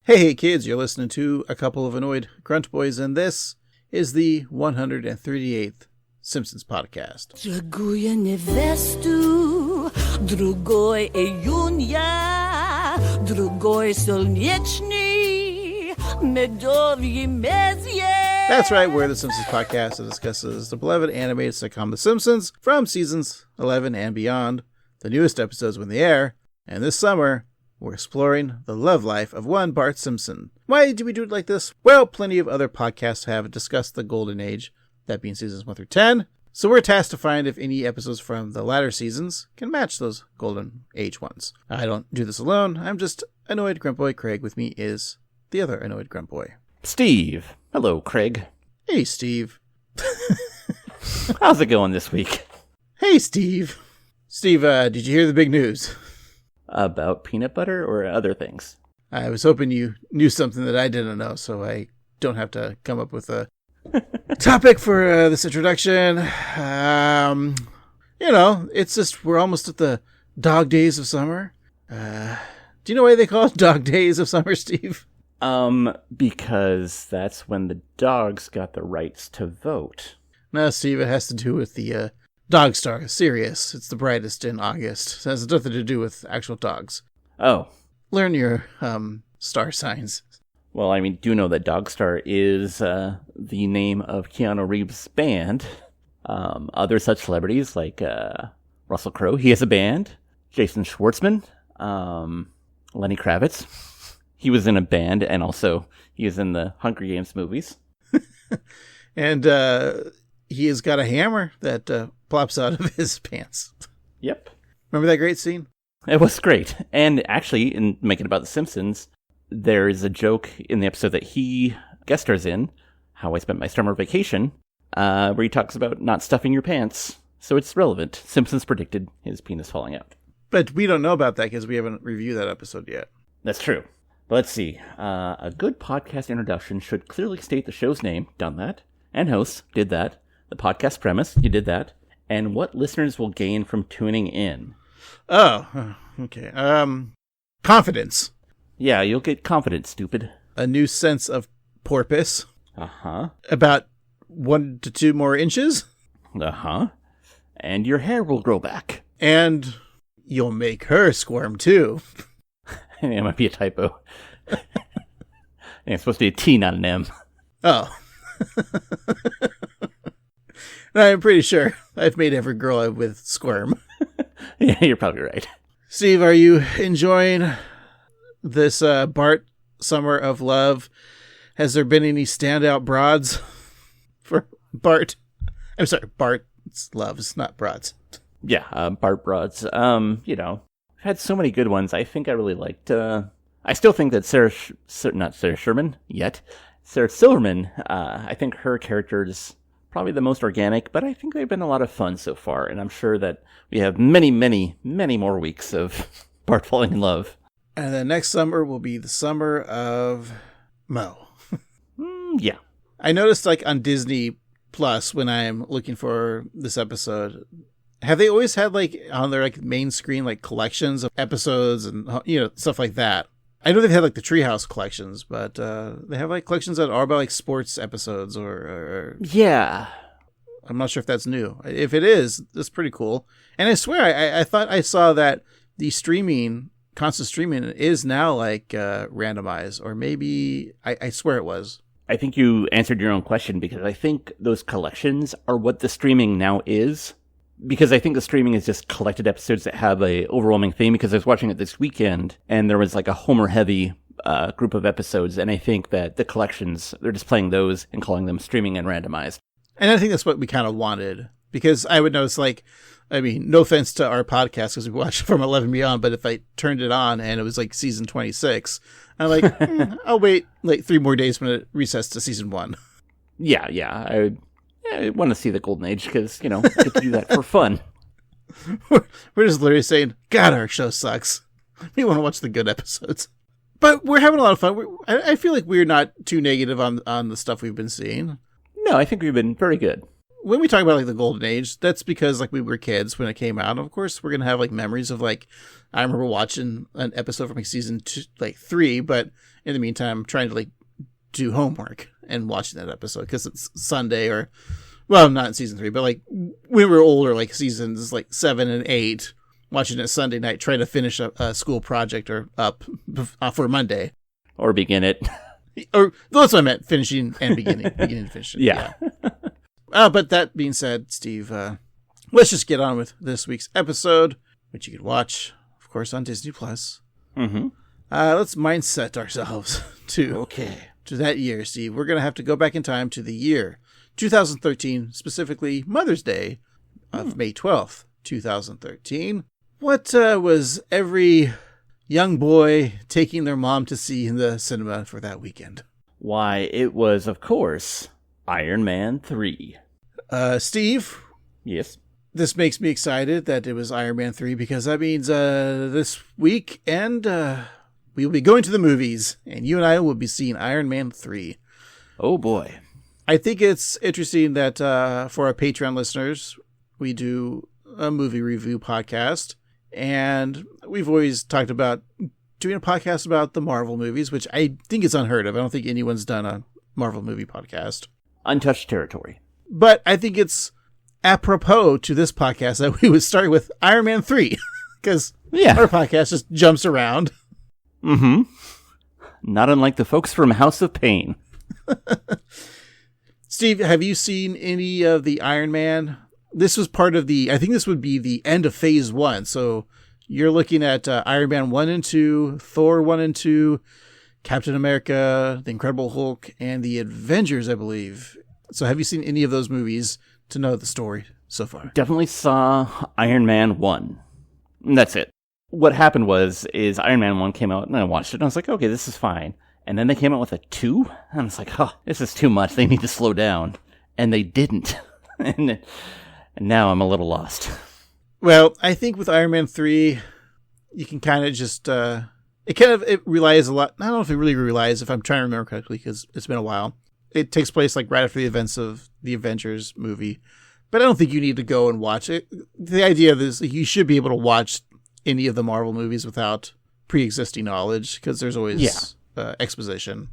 Hey kids, you're listening to a couple of annoyed grunt boys, and this is the 138th Simpsons podcast. Draguje nevestu, drugoj iunia, drugoj solnieczny, medowi mezje. That's right, we're the Simpsons podcast that discusses the beloved animated sitcom The Simpsons from seasons 11 and beyond, the newest episodes when they air, and this summer, we're exploring the love life of one Bart Simpson. Why do we do it like this? Well, plenty of other podcasts have discussed the golden age, that being seasons 1 through 10. So we're tasked to find if any episodes from the latter seasons can match those golden age ones. I don't do this alone. I'm just annoyed grunt boy Craig. With me is the other annoyed grunt boy, Steve. Hello, Craig. Hey, Steve. How's it going this week? Hey, Steve. Steve, did you hear the big news? About peanut butter or other things? I was hoping you knew something that I didn't know, so I don't have to come up with a topic for this introduction. It's just we're almost at the dog days of summer. Do you know why they call it dog days of summer, Steve? Because that's when the dogs got the rights to vote. No, Steve, it has to do with the dog star, Sirius. It's the brightest in August. It has nothing to do with actual dogs. Oh. Learn your star signs. Well, I mean, do know that Dogstar is the name of Keanu Reeves' band. Other such celebrities like Russell Crowe, he has a band. Jason Schwartzman, Lenny Kravitz. He was in a band, and also he is in the Hunger Games movies. And he has got a hammer that plops out of his pants. Yep. Remember that great scene? It was great. And actually, in making about The Simpsons, there is a joke in the episode that he guest stars in, How I Spent My Summer Vacation, where he talks about not stuffing your pants. So it's relevant. Simpsons predicted his penis falling out. But we don't know about that because we haven't reviewed that episode yet. That's true. But let's see. A good podcast introduction should clearly state the show's name. Done that. And hosts. Did that. The podcast premise. You did that. And what listeners will gain from tuning in. Oh, okay. Confidence. Yeah, you'll get confidence, stupid. A new sense of porpoise. Uh-huh. About 1 to 2 more inches. Uh-huh. And your hair will grow back. And you'll make her squirm, too. It might be a typo. It's supposed to be a T, not an M. Oh. I'm pretty sure I've made every girl I'm with squirm. Yeah, you're probably right. Steve, are you enjoying this Bart Summer of Love? Has there been any standout broads for Bart? I'm sorry, Bart's loves, not broads. Yeah, Bart broads. Had so many good ones. I think I really liked. I still think that Sarah Silverman. I think her character is probably the most organic, but I think they've been a lot of fun so far, and I'm sure that we have many, many, many more weeks of Bart falling in love. And then next summer will be the summer of Mo. Yeah. I noticed, like, on Disney Plus, when I'm looking for this episode, have they always had, like, on their, like, main screen, like, collections of episodes and, stuff like that? I know they've had, like, the Treehouse collections, but they have, like, collections that are about, like, sports episodes or... Yeah. I'm not sure if that's new. If it is, that's pretty cool. And I swear, I thought I saw that the constant streaming is now, like, randomized, or maybe... I swear it was. I think you answered your own question, because I think those collections are what the streaming now is. Because I think the streaming is just collected episodes that have a overwhelming theme, because I was watching it this weekend, and there was like a Homer-heavy group of episodes, and I think that the collections, they're just playing those and calling them streaming and randomized. And I think that's what we kind of wanted, because I would notice, like, I mean, no offense to our podcast, because we watched from 11 Beyond, but if I turned it on and it was like season 26, I'm like, I'll wait like 3 more days when it resets to season 1. Yeah. I want to see the Golden Age because, get to do that for fun. We're just literally saying, God, our show sucks. We want to watch the good episodes. But we're having a lot of fun. I feel like we're not too negative on the stuff we've been seeing. No, I think we've been very good. when we talk about like the golden age, that's because like we were kids when it came out. And of course, we're gonna have like memories of like I remember watching an episode from like season 3, but in the meantime, trying to like do homework and watching that episode because it's Sunday or, well, not in season 3, but like we were older, like seasons like 7 and 8, watching it Sunday night, trying to finish a school project or up for Monday or begin it. Or that's what I meant, finishing and beginning to finish it. Yeah. But that being said, Steve, let's just get on with this week's episode, which you can watch, of course, on Disney Plus. Mm-hmm. Let's mindset ourselves to that year, Steve. We're gonna have to go back in time to the year 2013, specifically Mother's Day of May 12th, 2013. What was every young boy taking their mom to see in the cinema for that weekend? Why, it was, of course, Iron Man 3. Steve? Yes? This makes me excited that it was Iron Man 3 because that means this weekend we will be going to the movies and you and I will be seeing Iron Man 3. Oh boy. I think it's interesting that for our Patreon listeners, we do a movie review podcast. And we've always talked about doing a podcast about the Marvel movies, which I think is unheard of. I don't think anyone's done a Marvel movie podcast. Untouched territory. But I think it's apropos to this podcast that we would start with Iron Man 3. Because our podcast just jumps around. Mm-hmm. Not unlike the folks from House of Pain. Steve, have you seen any of the Iron Man? This was part of I think this would be the end of phase 1. So you're looking at Iron Man 1 and 2, Thor 1 and 2, Captain America, The Incredible Hulk, and The Avengers, I believe. So have you seen any of those movies to know the story so far? Definitely saw Iron Man 1. And that's it. What happened is Iron Man 1 came out, and I watched it, and I was like, okay, this is fine. And then they came out with a 2, and I was like, oh, this is too much. They need to slow down. And they didn't. And now I'm a little lost. Well, I think with Iron Man 3, you can kind of just, it relies a lot. I don't know if it really relies, if I'm trying to remember correctly, because it's been a while. It takes place like right after the events of the Avengers movie. But I don't think you need to go and watch it. The idea of this, you should be able to watch any of the Marvel movies without pre-existing knowledge, because there's always exposition.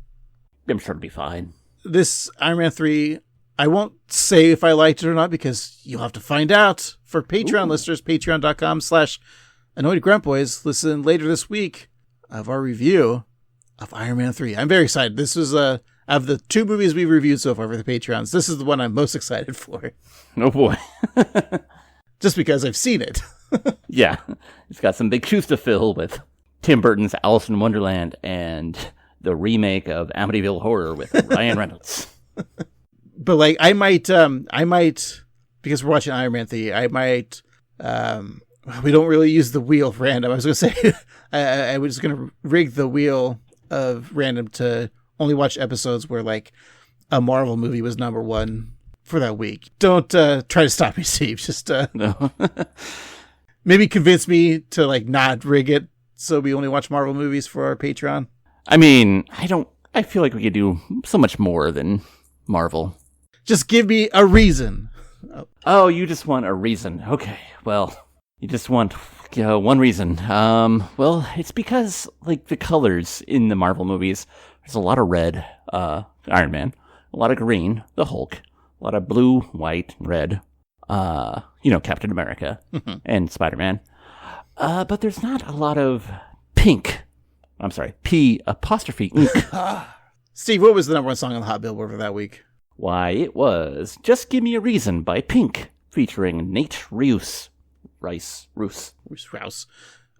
I'm sure it'll be fine. This Iron Man 3, I won't say if I liked it or not because you'll have to find out. For Patreon listeners, patreon.com/AnnoyedGruntBoys. Listen later this week of our review of Iron Man 3. I'm very excited. This was, of the 2 movies we've reviewed so far for the Patreons, this is the one I'm most excited for. Oh boy. Just because I've seen it. Yeah. It's got some big shoes to fill with Tim Burton's Alice in Wonderland and the remake of Amityville Horror with Ryan Reynolds. But like, I might, because we're watching Iron Man 3, I might, we don't really use the wheel of random. I was going to say, I was going to rig the wheel of random to only watch episodes where like a Marvel movie was number 1 for that week. Don't try to stop me, Steve. Just no. Maybe convince me to like not rig it so we only watch Marvel movies for our Patreon. I mean, I feel like we could do so much more than Marvel. Just give me a reason. Oh, you just want a reason. Okay, well, you just want one reason. Well, it's because, like, the colors in the Marvel movies, there's a lot of red, Iron Man, a lot of green, the Hulk, a lot of blue, white, red, Captain America and Spider-Man. But there's not a lot of pink. I'm sorry, P'. Steve, what was the number 1 song on the Hot Billboard for that week? Why, it was Just Give Me a Reason by Pink, featuring Nate Roos. Roos.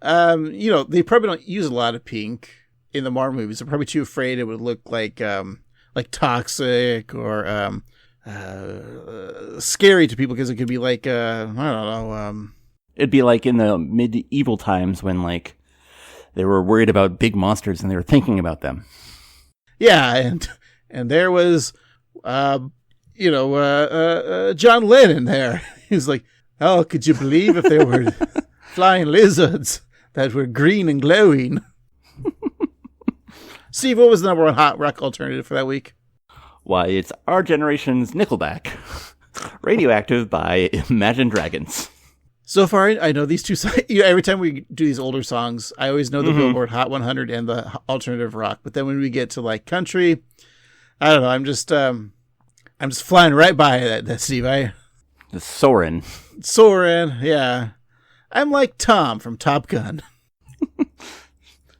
They probably don't use a lot of pink in the Marvel movies. They're probably too afraid it would look like toxic or scary to people because it could be like, I don't know. It'd be like in the medieval times when, like, they were worried about big monsters and they were thinking about them. Yeah, and there was, John Lennon there. He was like, oh, could you believe if there were flying lizards that were green and glowing? Steve, what was the number 1 hot rock alternative for that week? Why, it's our generation's Nickelback. Radioactive by Imagine Dragons. So far, I know these two songs. Every time we do these older songs, I always know the Billboard Hot 100 and the alternative rock. But then when we get to like country, I don't know. I'm just flying right by that Steve. Soren, yeah. I'm like Tom from Top Gun.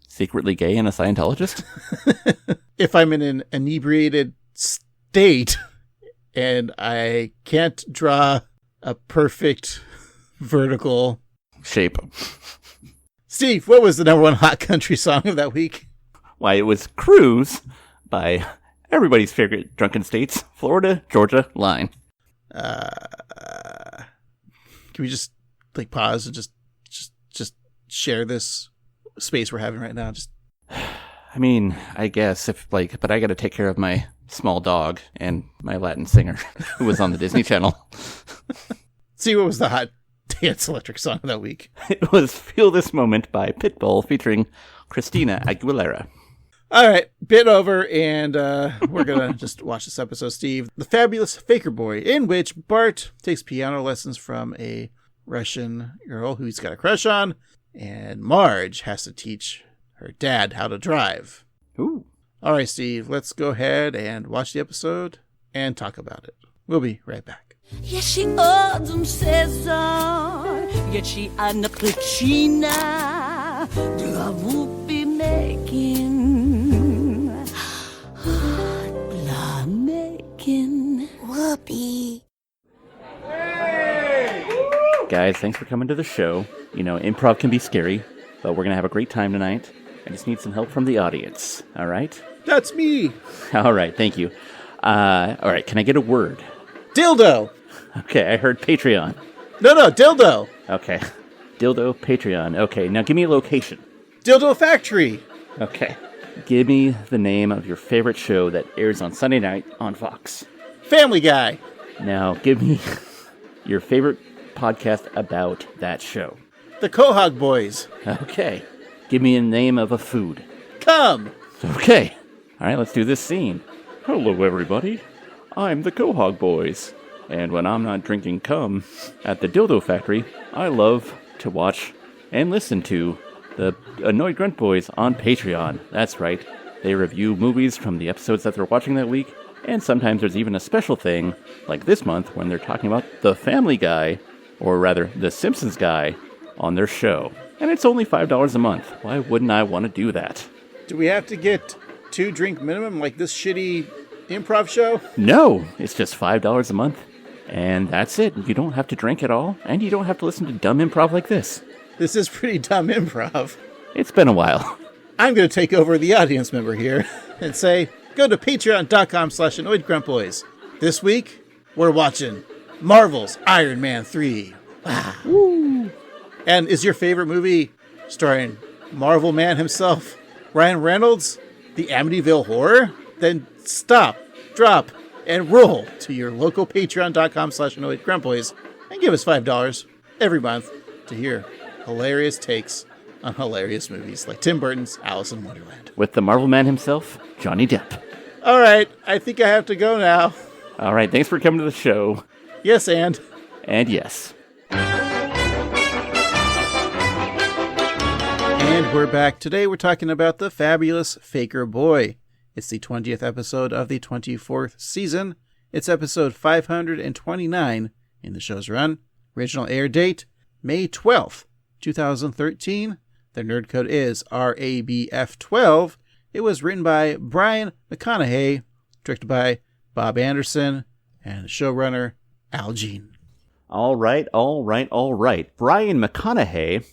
Secretly gay and a Scientologist? If I'm in an inebriated state and I can't draw a perfect vertical shape. Steve, what was the number one hot country song of that week? Why, it was Cruise by everybody's favorite drunken states, Florida, Georgia, Line. Can we just like pause and just share this space we're having right now? I mean, I guess but I got to take care of my small dog and my Latin singer who was on the Disney Channel. See, what was the hot dance electric song of that week? It was Feel This Moment by Pitbull featuring Christina Aguilera. All right, bit over, and we're going to just watch this episode, Steve. The Fabulous Faker Boy, in which Bart takes piano lessons from a Russian girl who he's got a crush on, and Marge has to teach her dad how to drive. Ooh. All right, Steve, let's go ahead and watch the episode and talk about it. We'll be right back. Jeśli odum sezon, jeśli ana pryczina dla whoopie making, dla making whoopie. Guys, thanks for coming to the show. You know, improv can be scary, but we're going to have a great time tonight. I just need some help from the audience, all right? That's me. All right, thank you. All right, can I get a word? Dildo. Okay, I heard Patreon. No, dildo. Okay. Dildo, Patreon. Okay, now give me a location. Dildo Factory. Okay. Give me the name of your favorite show that airs on Sunday night on Fox. Family Guy. Now, give me your favorite podcast about that show. The Quahog Boys. Okay. Give me a name of a food. Come. Okay. All right, let's do this scene. Hello, everybody. I'm the Quahog Boys. And when I'm not drinking cum at the Dildo Factory, I love to watch and listen to the Annoyed Grunt Boys on Patreon. That's right. They review movies from the episodes that they're watching that week, and sometimes there's even a special thing, like this month, when they're talking about The Family Guy, or rather, The Simpsons Guy, on their show. And it's only $5 a month. Why wouldn't I want to do that? Do we have to get 2 drink minimum like this shitty improv show? No, it's just $5 a month. And that's it. You don't have to drink at all, and you don't have to listen to dumb improv like this. This is pretty dumb improv. It's been a while. I'm going to take over the audience member here and say, go to patreon.com/annoyedgruntboys. This week, we're watching Marvel's Iron Man 3. Wow. Woo. And is your favorite movie starring Marvel Man himself, Ryan Reynolds, the Amityville Horror? Then stop, drop, and roll to your local patreon.com/annoyedgruntboys and give us $5 every month to hear hilarious takes on hilarious movies like Tim Burton's Alice in Wonderland. With the Marvel Man himself, Johnny Depp. All right, I think I have to go now. All right, thanks for coming to the show. Yes, and yes. And we're back. Today we're talking about The Fabulous Faker Boy. It's the 20th episode of the 24th season. It's episode 529 in the show's run. Original air date, May 12th, 2013. The nerd code is RABF12. It was written by Brian McConnachie, directed by Bob Anderson, and the showrunner, Al Jean. All right. Brian McConnachie.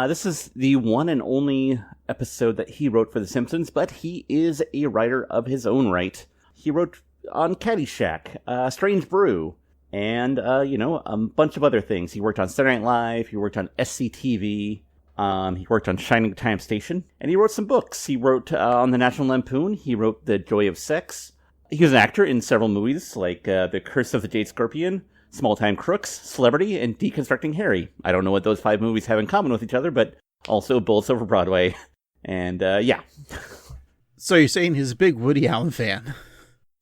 This is the one and only episode that he wrote for The Simpsons, but he is a writer of his own right. He wrote on Caddyshack, Strange Brew, and, a bunch of other things. He worked on Saturday Night Live, he worked on SCTV, he worked on Shining Time Station, and he wrote some books. He wrote on the National Lampoon, he wrote The Joy of Sex. He was an actor in several movies, like The Curse of the Jade Scorpion, Small Time Crooks, Celebrity, and Deconstructing Harry. I don't know what those 5 movies have in common with each other, but also Bullets Over Broadway. And, yeah. So you're saying he's a big Woody Allen fan?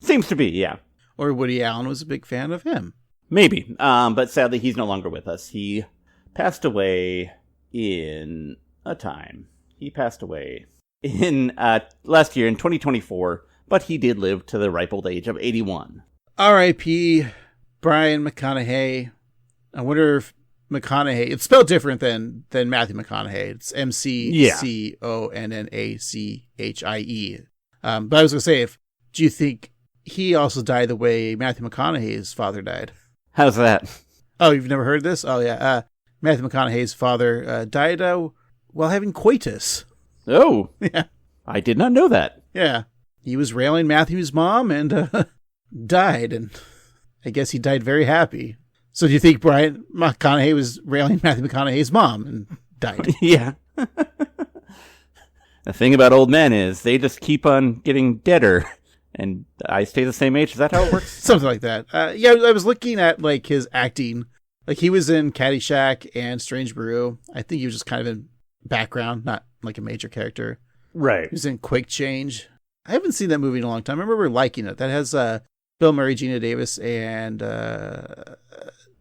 Seems to be, yeah. Or Woody Allen was a big fan of him? Maybe. But sadly, he's no longer with us. He passed away in a time. He passed away in last year in 2024, but he did live to the ripe old age of 81. R.I.P. Brian McConaughey. I wonder if McConaughey, it's spelled different than Matthew McConaughey. It's McConnachaie. But I was going to say, do you think he also died the way Matthew McConaughey's father died? How's that? Oh, you've never heard this? Oh, yeah. Matthew McConaughey's father died while having coitus. Oh. Yeah. I did not know that. Yeah. He was railing Matthew's mom and died, and I guess he died very happy. So do you think Brian McConaughey was railing Matthew McConaughey's mom and died? Yeah. The thing about old men is they just keep on getting deader, and I stay the same age. Is that how it works? Something like that. Yeah, I was looking at like his acting. Like he was in Caddyshack and Strange Brew. I think he was just kind of in background, not like a major character. Right. He was in Quick Change. I haven't seen that movie in a long time. I remember liking it. That has Bill Murray, Gina Davis, and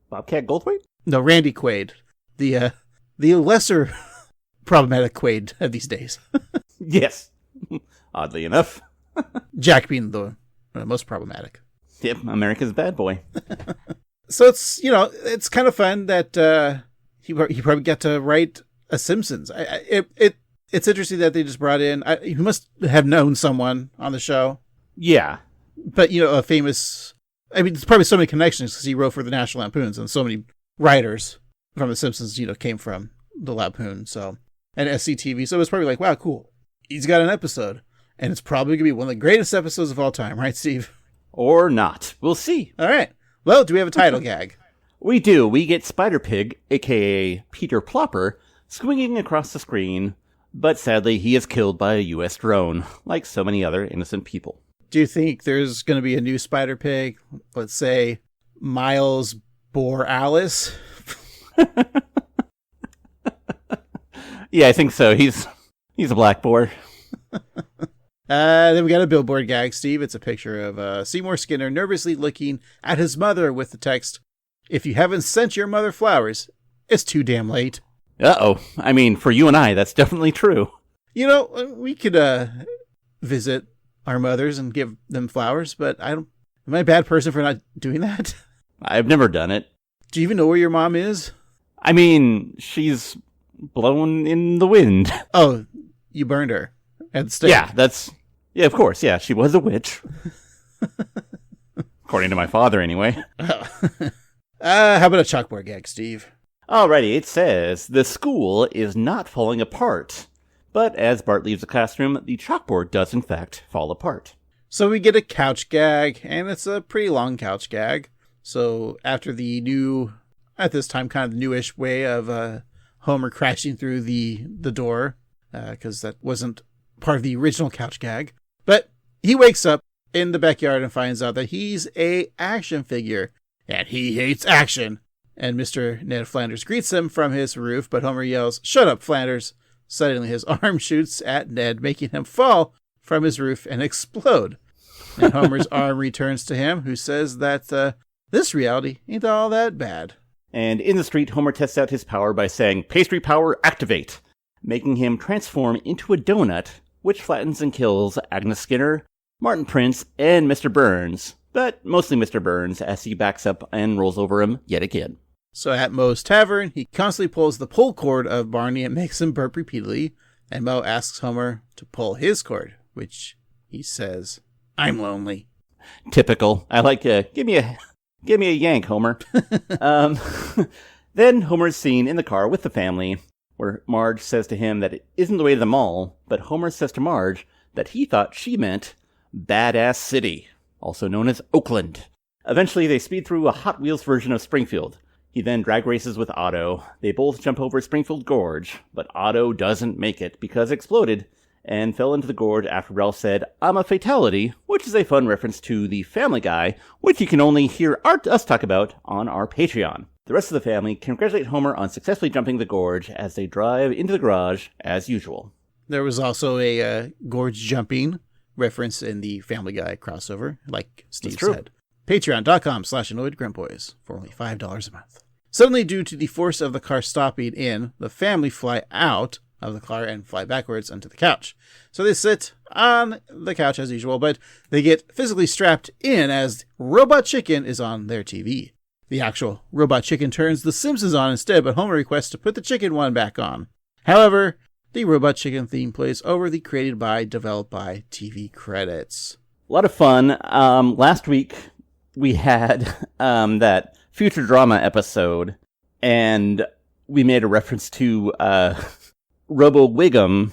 Bobcat Goldthwait? No, Randy Quaid. The lesser problematic Quaid of these days. Yes. Oddly enough. Jack being the most problematic. Yep, America's bad boy. So it's kind of fun that he probably got to write a Simpsons. It's interesting that they just brought in. He must have known someone on the show. Yeah, but a famous. I mean, there's probably so many connections because he wrote for the National Lampoons, and so many writers from the Simpsons, came from the Lampoon. So and SCTV. So it's probably like, wow, cool. He's got an episode, and it's probably gonna be one of the greatest episodes of all time, right, Steve? Or not. We'll see. All right. Well, do we have a title gag? We do. We get Spider Pig, a.k.a. Peter Plopper, swinging across the screen, but sadly he is killed by a U.S. drone, like so many other innocent people. Do you think there's going to be a new Spider Pig? Let's say Miles Borealis? Yeah, I think so. He's a black boar. Then we got a billboard gag, Steve. It's a picture of Seymour Skinner nervously looking at his mother with the text, "If you haven't sent your mother flowers, it's too damn late." Uh-oh. I mean, for you and I, that's definitely true. We could visit our mothers and give them flowers, but am I a bad person for not doing that? I've never done it. Do you even know where your mom is? I mean, she's blown in the wind. Oh, you burned her at the stake. Yeah, of course. Yeah, she was a witch. According to my father, anyway. Oh. How about a chalkboard gag, Steve? Alrighty, it says, the school is not falling apart. But as Bart leaves the classroom, the chalkboard does in fact fall apart. So we get a couch gag, and it's a pretty long couch gag. So after at this time, kind of the newish way of Homer crashing through the door, because that wasn't part of the original couch gag. But he wakes up in the backyard and finds out that he's a action figure, and he hates action. And Mr. Ned Flanders greets him from his roof, but Homer yells, "Shut up, Flanders!" Suddenly his arm shoots at Ned, making him fall from his roof and explode. And Homer's arm returns to him, who says that this reality ain't all that bad. And in the street, Homer tests out his power by saying, "Pastry power, activate!" making him transform into a donut, which flattens and kills Agnes Skinner, Martin Prince, and Mr. Burns, but mostly Mr. Burns as he backs up and rolls over him yet again. So at Moe's Tavern, he constantly pulls the pull cord of Barney and makes him burp repeatedly, and Moe asks Homer to pull his cord, which he says, "I'm lonely." Typical. I like, give me a yank, Homer. Then Homer's seen in the car with the family, where Marge says to him that it isn't the way to the mall, but Homer says to Marge that he thought she meant Badass City, also known as Oakland. Eventually, they speed through a Hot Wheels version of Springfield. He then drag races with Otto. They both jump over Springfield Gorge, but Otto doesn't make it because exploded and fell into the gorge after Ralph said, "I'm a fatality," which is a fun reference to the Family Guy, which you can only hear us talk about on our Patreon. The rest of the family congratulate Homer on successfully jumping the gorge as they drive into the garage as usual. There was also a gorge jumping reference in the Family Guy crossover, like Steve said. Patreon.com/AnnoyedGruntBoys for only $5 a month. Suddenly, due to the force of the car stopping in, the family fly out of the car and fly backwards onto the couch. So they sit on the couch as usual, but they get physically strapped in as Robot Chicken is on their TV. The actual Robot Chicken turns The Simpsons on instead, but Homer requests to put the chicken one back on. However, the Robot Chicken theme plays over the created by, developed by TV credits. A lot of fun. Last week, we had that Future Drama episode, and we made a reference to Robo Wiggum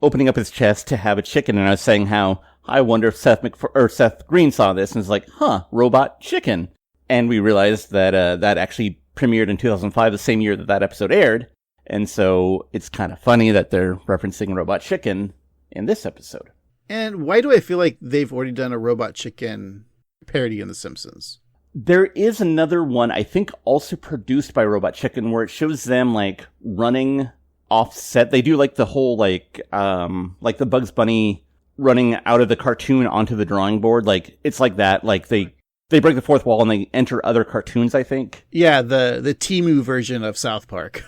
opening up his chest to have a chicken, and I was saying how I wonder if Seth Green saw this and was like, Robot Chicken. And we realized that that actually premiered in 2005, the same year that episode aired, and so it's kind of funny that they're referencing Robot Chicken in this episode. And why do I feel like they've already done a Robot Chicken parody in The Simpsons? There is another one, I think also produced by Robot Chicken, where it shows them like running offset. They do like the whole like the Bugs Bunny running out of the cartoon onto the drawing board. Like it's like that. Like they break the fourth wall and they enter other cartoons, I think. Yeah, the Temu version of South Park.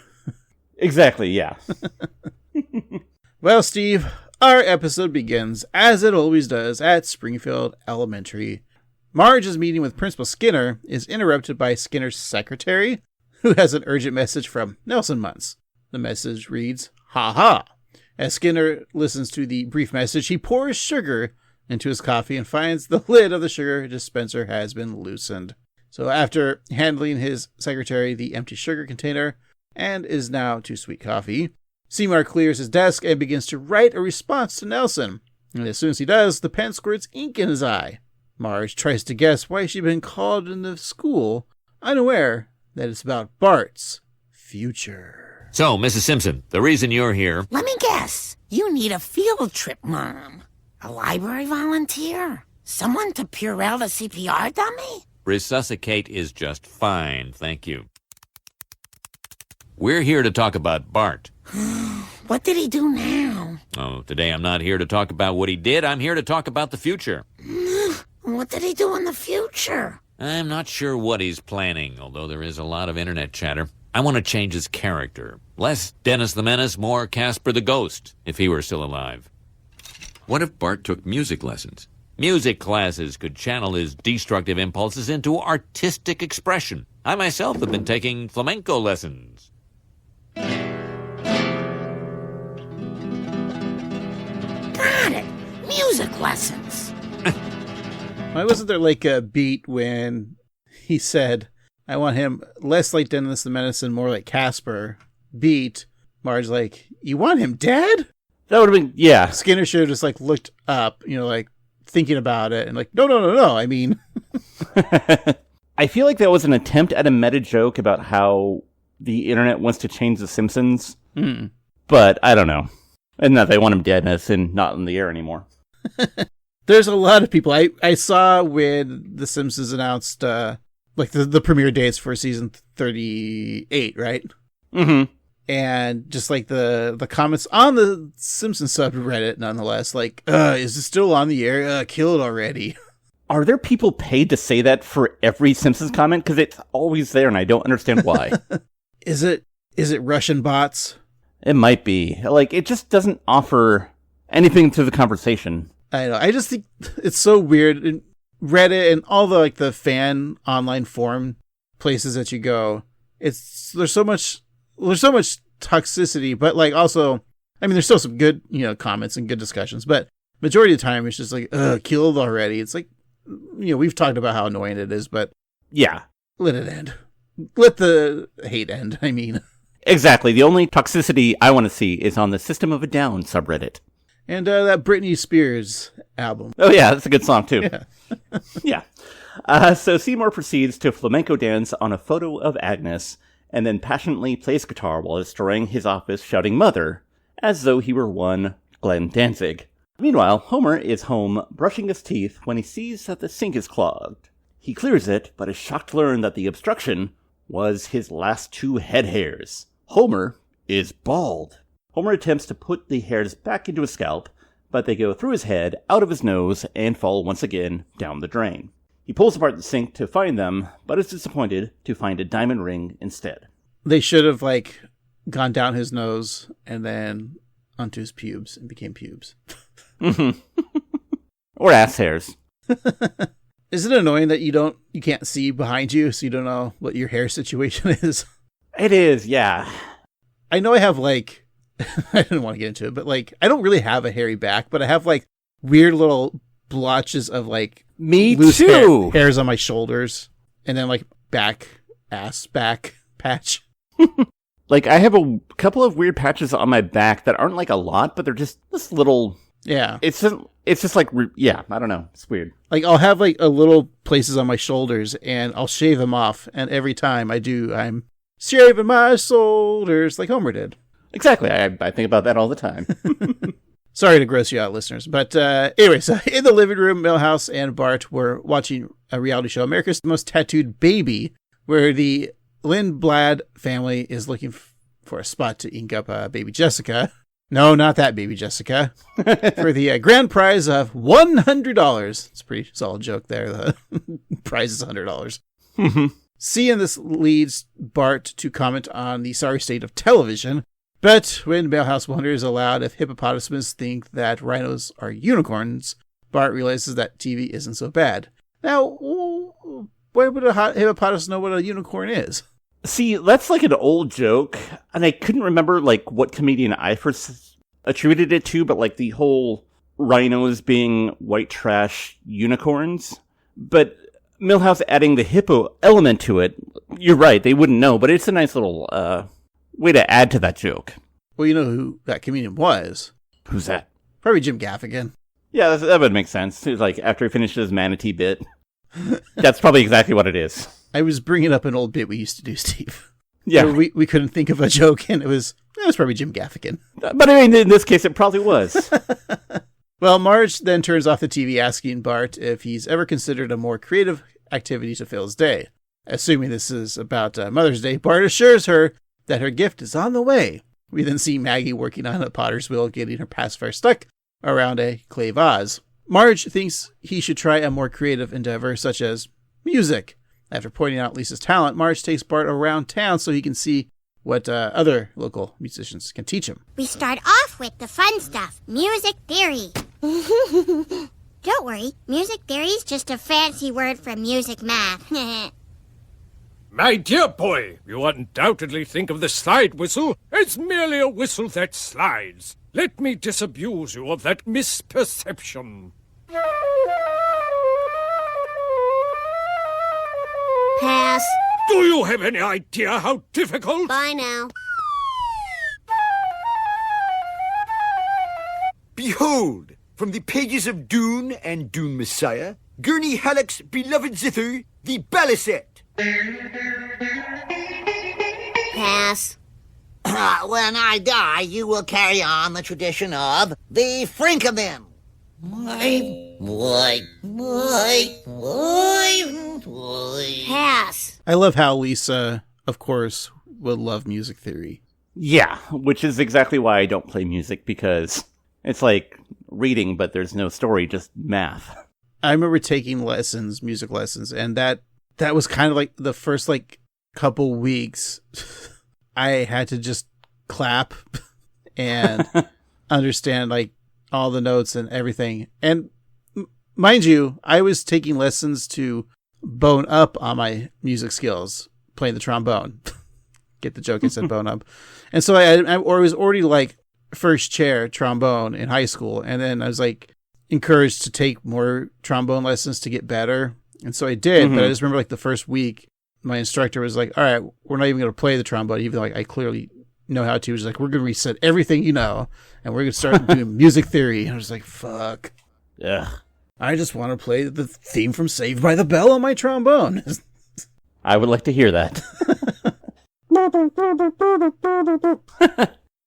Exactly, yeah. Well, Steve, our episode begins, as it always does, at Springfield Elementary. Marge's meeting with Principal Skinner is interrupted by Skinner's secretary, who has an urgent message from Nelson Muntz. The message reads, "Ha ha." As Skinner listens to the brief message, he pours sugar into his coffee and finds the lid of the sugar dispenser has been loosened. So after handling his secretary the empty sugar container and is now to sweet coffee, Seymour clears his desk and begins to write a response to Nelson. And as soon as he does, the pen squirts ink in his eye. Marge tries to guess why she'd been called into school, unaware that it's about Bart's future. So, Mrs. Simpson, the reason you're here... Let me guess. You need a field trip, Mom. A library volunteer? Someone to Purell the CPR dummy? Resuscitate is just fine, thank you. We're here to talk about Bart. What did he do now? Oh, today I'm not here to talk about what he did. I'm here to talk about the future. What did he do in the future? I'm not sure what he's planning, although there is a lot of internet chatter. I want to change his character. Less Dennis the Menace, more Casper the Ghost, if he were still alive. What if Bart took music lessons? Music classes could channel his destructive impulses into artistic expression. I myself have been taking flamenco lessons. Got it. Music lessons. Why wasn't there like a beat when he said, I want him less like Dennis the Menace and more like Casper? Beat. Marge like, you want him dead? That would have been, yeah. Skinner should have just like looked up, like thinking about it and like, no. I mean, I feel like that was an attempt at a meta joke about how the internet wants to change The Simpsons. But I don't know. And that they want him dead and not in the air anymore. There's a lot of people. I saw when The Simpsons announced like the premiere dates for season 38, right? Mm-hmm. And just like the comments on the Simpsons subreddit, nonetheless, like, is it still on the air? Kill it already. Are there people paid to say that for every Simpsons comment? Because it's always there, and I don't understand why. Is it Russian bots? It might be. Like, it just doesn't offer anything to the conversation. I know. I just think it's so weird. In Reddit and all the like the fan online forum places that you go, there's so much toxicity, but like also, I mean, there's still some good comments and good discussions, but majority of the time it's just like, killed already. It's like, we've talked about how annoying it is, but yeah, let it end. Let the hate end. I mean, exactly. The only toxicity I want to see is on the System of a Down subreddit. And that Britney Spears album. Oh, yeah, that's a good song, too. Yeah. Yeah. So Seymour proceeds to flamenco dance on a photo of Agnes, and then passionately plays guitar while destroying his office, shouting "Mother," as though he were one Glenn Danzig. Meanwhile, Homer is home brushing his teeth when he sees that the sink is clogged. He clears it, but is shocked to learn that the obstruction was his last 2 head hairs. Homer is bald. Homer attempts to put the hairs back into his scalp, but they go through his head, out of his nose, and fall once again down the drain. He pulls apart the sink to find them, but is disappointed to find a diamond ring instead. They should have, like, gone down his nose and then onto his pubes and became pubes. Or ass hairs. Is it annoying that you can't see behind you, so you don't know what your hair situation is? It is, yeah. I know I have, like, I didn't want to get into it, but, like, I don't really have a hairy back, but I have, like, weird little blotches of, like, Me loose too. hairs on my shoulders, and then, like, back patch. Like, I have a couple of weird patches on my back that aren't, like, a lot, but they're just this little... Yeah. It's just like, yeah, I don't know. It's weird. Like, I'll have, like, a little places on my shoulders, and I'll shave them off, and every time I do, I'm shaving my shoulders, like Homer did. Exactly. I think about that all the time. Sorry to gross you out, listeners. But anyway, so in the living room, Milhouse and Bart were watching a reality show, America's Most Tattooed Baby, where the Lindblad family is looking for a spot to ink up baby Jessica. No, not that baby Jessica. For the grand prize of $100. It's a pretty solid joke there. The prize is $100. Seeing this leads Bart to comment on the sorry state of television. But when Milhouse wonders aloud if hippopotamuses think that rhinos are unicorns, Bart realizes that TV isn't so bad. Now, why would a hippopotamus know what a unicorn is? See, that's like an old joke, and I couldn't remember like what comedian I first attributed it to, but like the whole rhinos being white trash unicorns. But Milhouse adding the hippo element to it, you're right, they wouldn't know, but it's a nice little way to add to that joke. Well, you know who that comedian was? Who's that? Probably Jim Gaffigan. Yeah, that would make sense. It was like after he finished his manatee bit. That's probably exactly what it is. I was bringing up an old bit we used to do, Steve. Yeah. Where we couldn't think of a joke, and it was probably Jim Gaffigan. But I mean, in this case, it probably was. Well, Marge then turns off the TV, asking Bart if he's ever considered a more creative activity to fill his day. Assuming this is about Mother's Day, Bart assures her that her gift is on the way. We then see Maggie working on a potter's wheel, getting her pacifier stuck around a clay vase. Marge thinks he should try a more creative endeavor, such as music. After pointing out Lisa's talent, Marge takes Bart around town so he can see what other local musicians can teach him. We start off with the fun stuff, music theory. Don't worry, music theory is just a fancy word for music math. My dear boy, you undoubtedly think of the slide whistle as merely a whistle that slides. Let me disabuse you of that misperception. Pass. Do you have any idea how difficult? Bye now. Behold, from the pages of Dune and Dune Messiah, Gurney Halleck's beloved zither, the balisette. Pass. When I die, you will carry on the tradition of the Frankenman. Pass. I love how Lisa, of course, would love music theory. Yeah, which is exactly why I don't play music, because it's like reading, but there's no story, just math. I remember taking lessons, music lessons, and that was kind of like the first like couple weeks. I had to just clap and understand like all the notes and everything. And mind you, I was taking lessons to bone up on my music skills, playing the trombone. Get the joke? I said bone up. And so I was already like first chair trombone in high school, and then I was like encouraged to take more trombone lessons to get better. And so I did, but I just remember like the first week, my instructor was like, all right, we're not even going to play the trombone, even though like I clearly know how to. He was like, we're going to reset everything you know, and we're going to start doing music theory. And I was like, fuck. Ugh. I just want to play the theme from Saved by the Bell on my trombone. I would like to hear that. I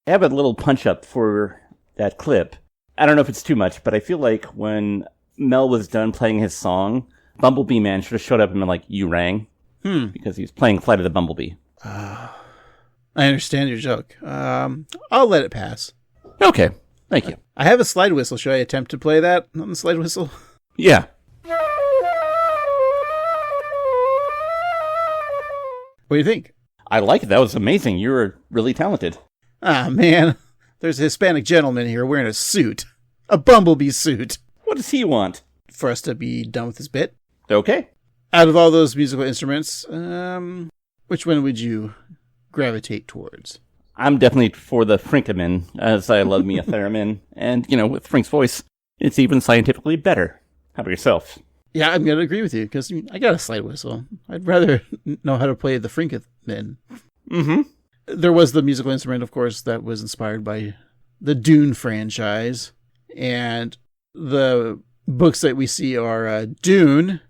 have a little punch up for that clip. I don't know if it's too much, but I feel like when Mel was done playing his song, Bumblebee Man should have showed up and been like, you rang? Because he was playing Flight of the Bumblebee. I understand your joke. I'll let it pass. Okay, thank you. I have a slide whistle. Should I attempt to play that on the slide whistle? Yeah. What do you think? I like it. That was amazing. You were really talented. Ah, man. There's a Hispanic gentleman here wearing a suit. A bumblebee suit. What does he want? For us to be done with this bit. Okay. Out of all those musical instruments, which one would you gravitate towards? I'm definitely for the Frankeman, as I love me a theremin. And, with Frank's voice, it's even scientifically better. How about yourself? Yeah, I'm going to agree with you, because I got a slide whistle. I'd rather know how to play the Frankeman. Mm-hmm. There was the musical instrument, of course, that was inspired by the Dune franchise. And the books that we see are Dune.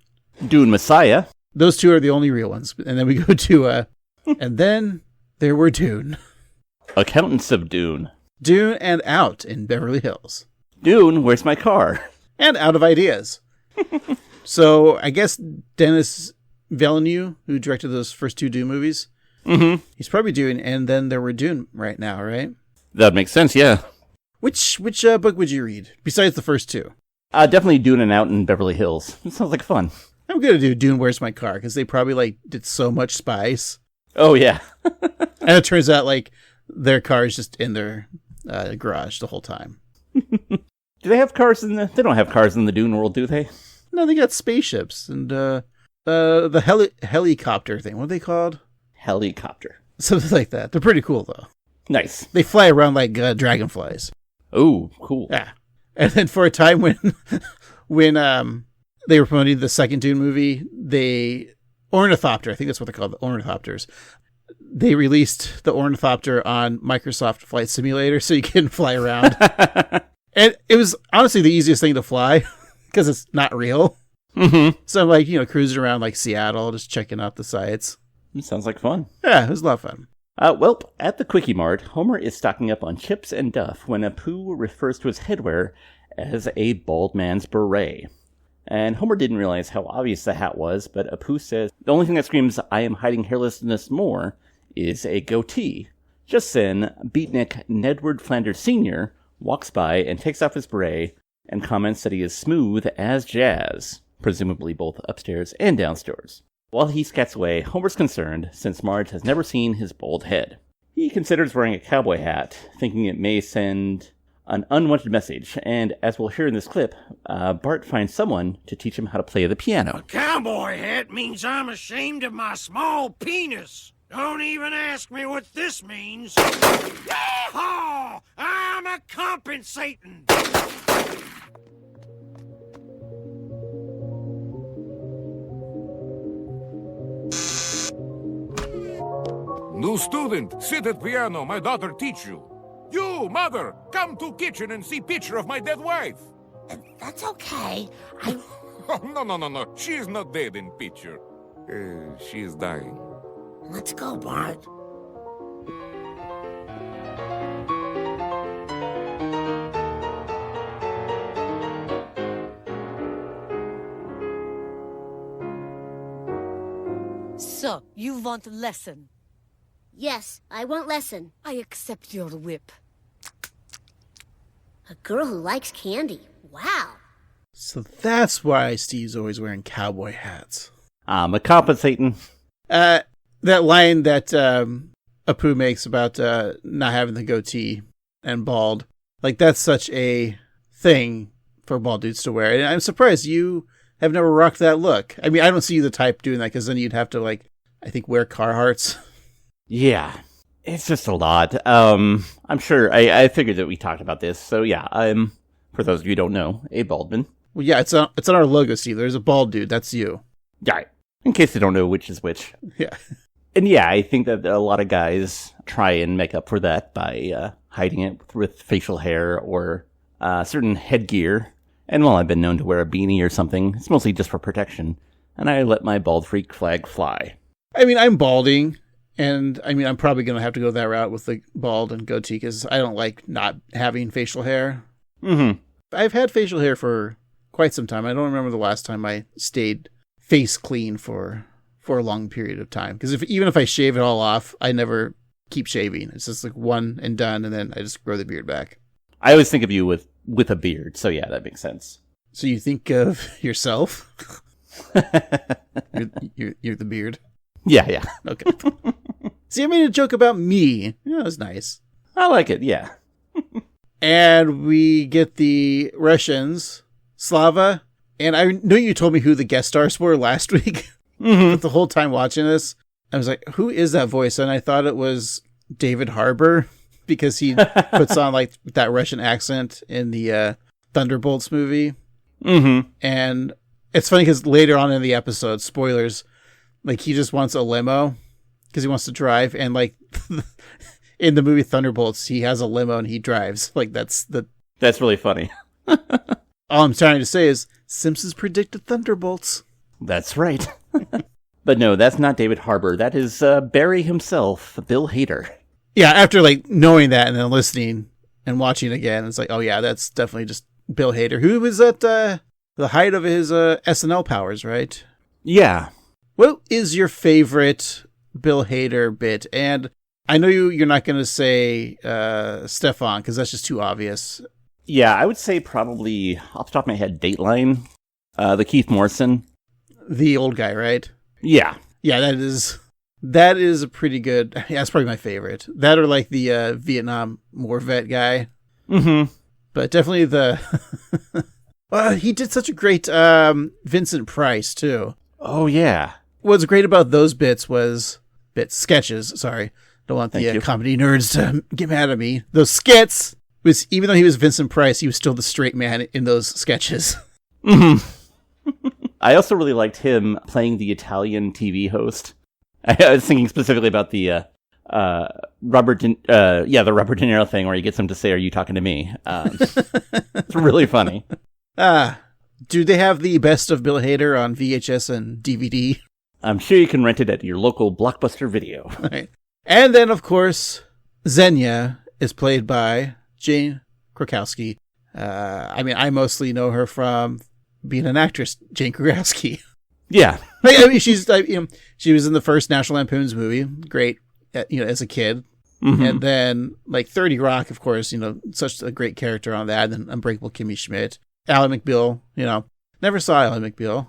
Dune Messiah. Those two are the only real ones. And then we go to, and then there were Dune. Accountants of Dune. Dune and Out in Beverly Hills. Dune, where's my car? And Out of Ideas. So I guess Denis Villeneuve, who directed those first two Dune movies, he's probably doing And Then There Were Dune right now, right? That makes sense, yeah. Which book would you read, besides the first two? Definitely Dune and Out in Beverly Hills. It sounds like fun. I'm going to do Dune, Where's My Car? Because they probably did so much spice. Oh, yeah. And it turns out their car is just in their garage the whole time. Do they have cars in the... They don't have cars in the Dune world, do they? No, they got spaceships and the helicopter thing. What are they called? Helicopter. Something like that. They're pretty cool, though. Nice. They fly around like dragonflies. Oh, cool. Yeah. And then for a time when they were promoting the second Dune movie, Ornithopter, I think that's what they're called, the Ornithopters. They released the Ornithopter on Microsoft Flight Simulator so you can fly around. And it was honestly the easiest thing to fly because it's not real. Mm-hmm. So I'm cruising around Seattle, just checking out the sights. It sounds like fun. Yeah, it was a lot of fun. Well, at the Quickie Mart, Homer is stocking up on chips and duff when Apu refers to his headwear as a bald man's beret. And Homer didn't realize how obvious the hat was, but Apu says the only thing that screams, I am hiding hairlessness more, is a goatee. Just then, beatnik Nedward Flanders Sr. walks by and takes off his beret and comments that he is smooth as jazz, presumably both upstairs and downstairs. While he scats away, Homer's concerned, since Marge has never seen his bald head. He considers wearing a cowboy hat, thinking it may send an unwanted message, and as we'll hear in this clip, Bart finds someone to teach him how to play the piano. A cowboy hat means I'm ashamed of my small penis. Don't even ask me what this means. Yeehaw! I'm a compensating. New student, sit at piano, my daughter teach you. You, mother, come to kitchen and see picture of my dead wife. That's okay. Oh, no. She is not dead in picture. She is dying. Let's go, Bart. So, you want a lesson? Yes, I want lesson. I accept your whip. A girl who likes candy. Wow. So that's why Steve's always wearing cowboy hats. I'm a compensating. That line that Apu makes about not having the goatee and bald, that's such a thing for bald dudes to wear. And I'm surprised you have never rocked that look. I mean, I don't see you the type doing that because then you'd have to, I think, wear Carhartts. Yeah, it's just a lot. I'm sure, I figured that we talked about this. So yeah, I'm, for those of you who don't know, a baldman. Well, yeah, it's on our logo, Steve. There's a bald dude. That's you. Yeah, in case they don't know which is which. Yeah. And yeah, I think that a lot of guys try and make up for that by hiding it with facial hair or certain headgear. And while I've been known to wear a beanie or something, it's mostly just for protection. And I let my bald freak flag fly. I mean, I'm balding. And I mean, I'm probably going to have to go that route with the bald and goatee because I don't like not having facial hair. Mm-hmm. I've had facial hair for quite some time. I don't remember the last time I stayed face clean for a long period of time. Because even if I shave it all off, I never keep shaving. It's just one and done, and then I just grow the beard back. I always think of you with a beard, so yeah, that makes sense. So you think of yourself? you're the beard. Yeah. Okay. See, I made a joke about me. Yeah, it was nice. I like it, yeah. And we get the Russians, Slava, and I know you told me who the guest stars were last week, but the whole time watching this, I was like, who is that voice? And I thought it was David Harbour, because he puts on like that Russian accent in the Thunderbolts movie. Mm-hmm. And it's funny because later on in the episode, spoilers, like he just wants a limo because he wants to drive, and like in the movie Thunderbolts, he has a limo and he drives. Like that's really funny. All I'm trying to say is Simpsons predicted Thunderbolts. That's right. But no, that's not David Harbour. That is Barry himself, Bill Hader. Yeah, after like knowing that and then listening and watching again, it's like, oh yeah, that's definitely just Bill Hader, who was at the height of his SNL powers, right? Yeah. What is your favorite Bill Hader bit? And I know you're not going to say Stefan, because that's just too obvious. Yeah, I would say probably, off the top of my head, Dateline, the Keith Morrison. The old guy, right? Yeah. Yeah, that is a pretty good, yeah, that's probably my favorite. That or like the Vietnam War vet guy. Mm-hmm. But definitely he did such a great Vincent Price, too. Oh, yeah. What's great about those sketches, sorry. Don't want the comedy nerds to get mad at me. Those skits, even though he was Vincent Price, he was still the straight man in those sketches. Mm-hmm. I also really liked him playing the Italian TV host. I was thinking specifically about the Robert De Niro thing where he gets him to say, "Are you talking to me?" It's really funny. Do they have the best of Bill Hader on VHS and DVD? I'm sure you can rent it at your local Blockbuster Video. Right. And then, of course, Zhenya is played by Jane Krakowski. I mostly know her from being an actress, Jane Krakowski. Yeah. She was in the first National Lampoon's movie. Great, as a kid. Mm-hmm. And then, like, 30 Rock, of course, such a great character on that. And Unbreakable Kimmy Schmidt. Ally McBeal, never saw Ally McBeal.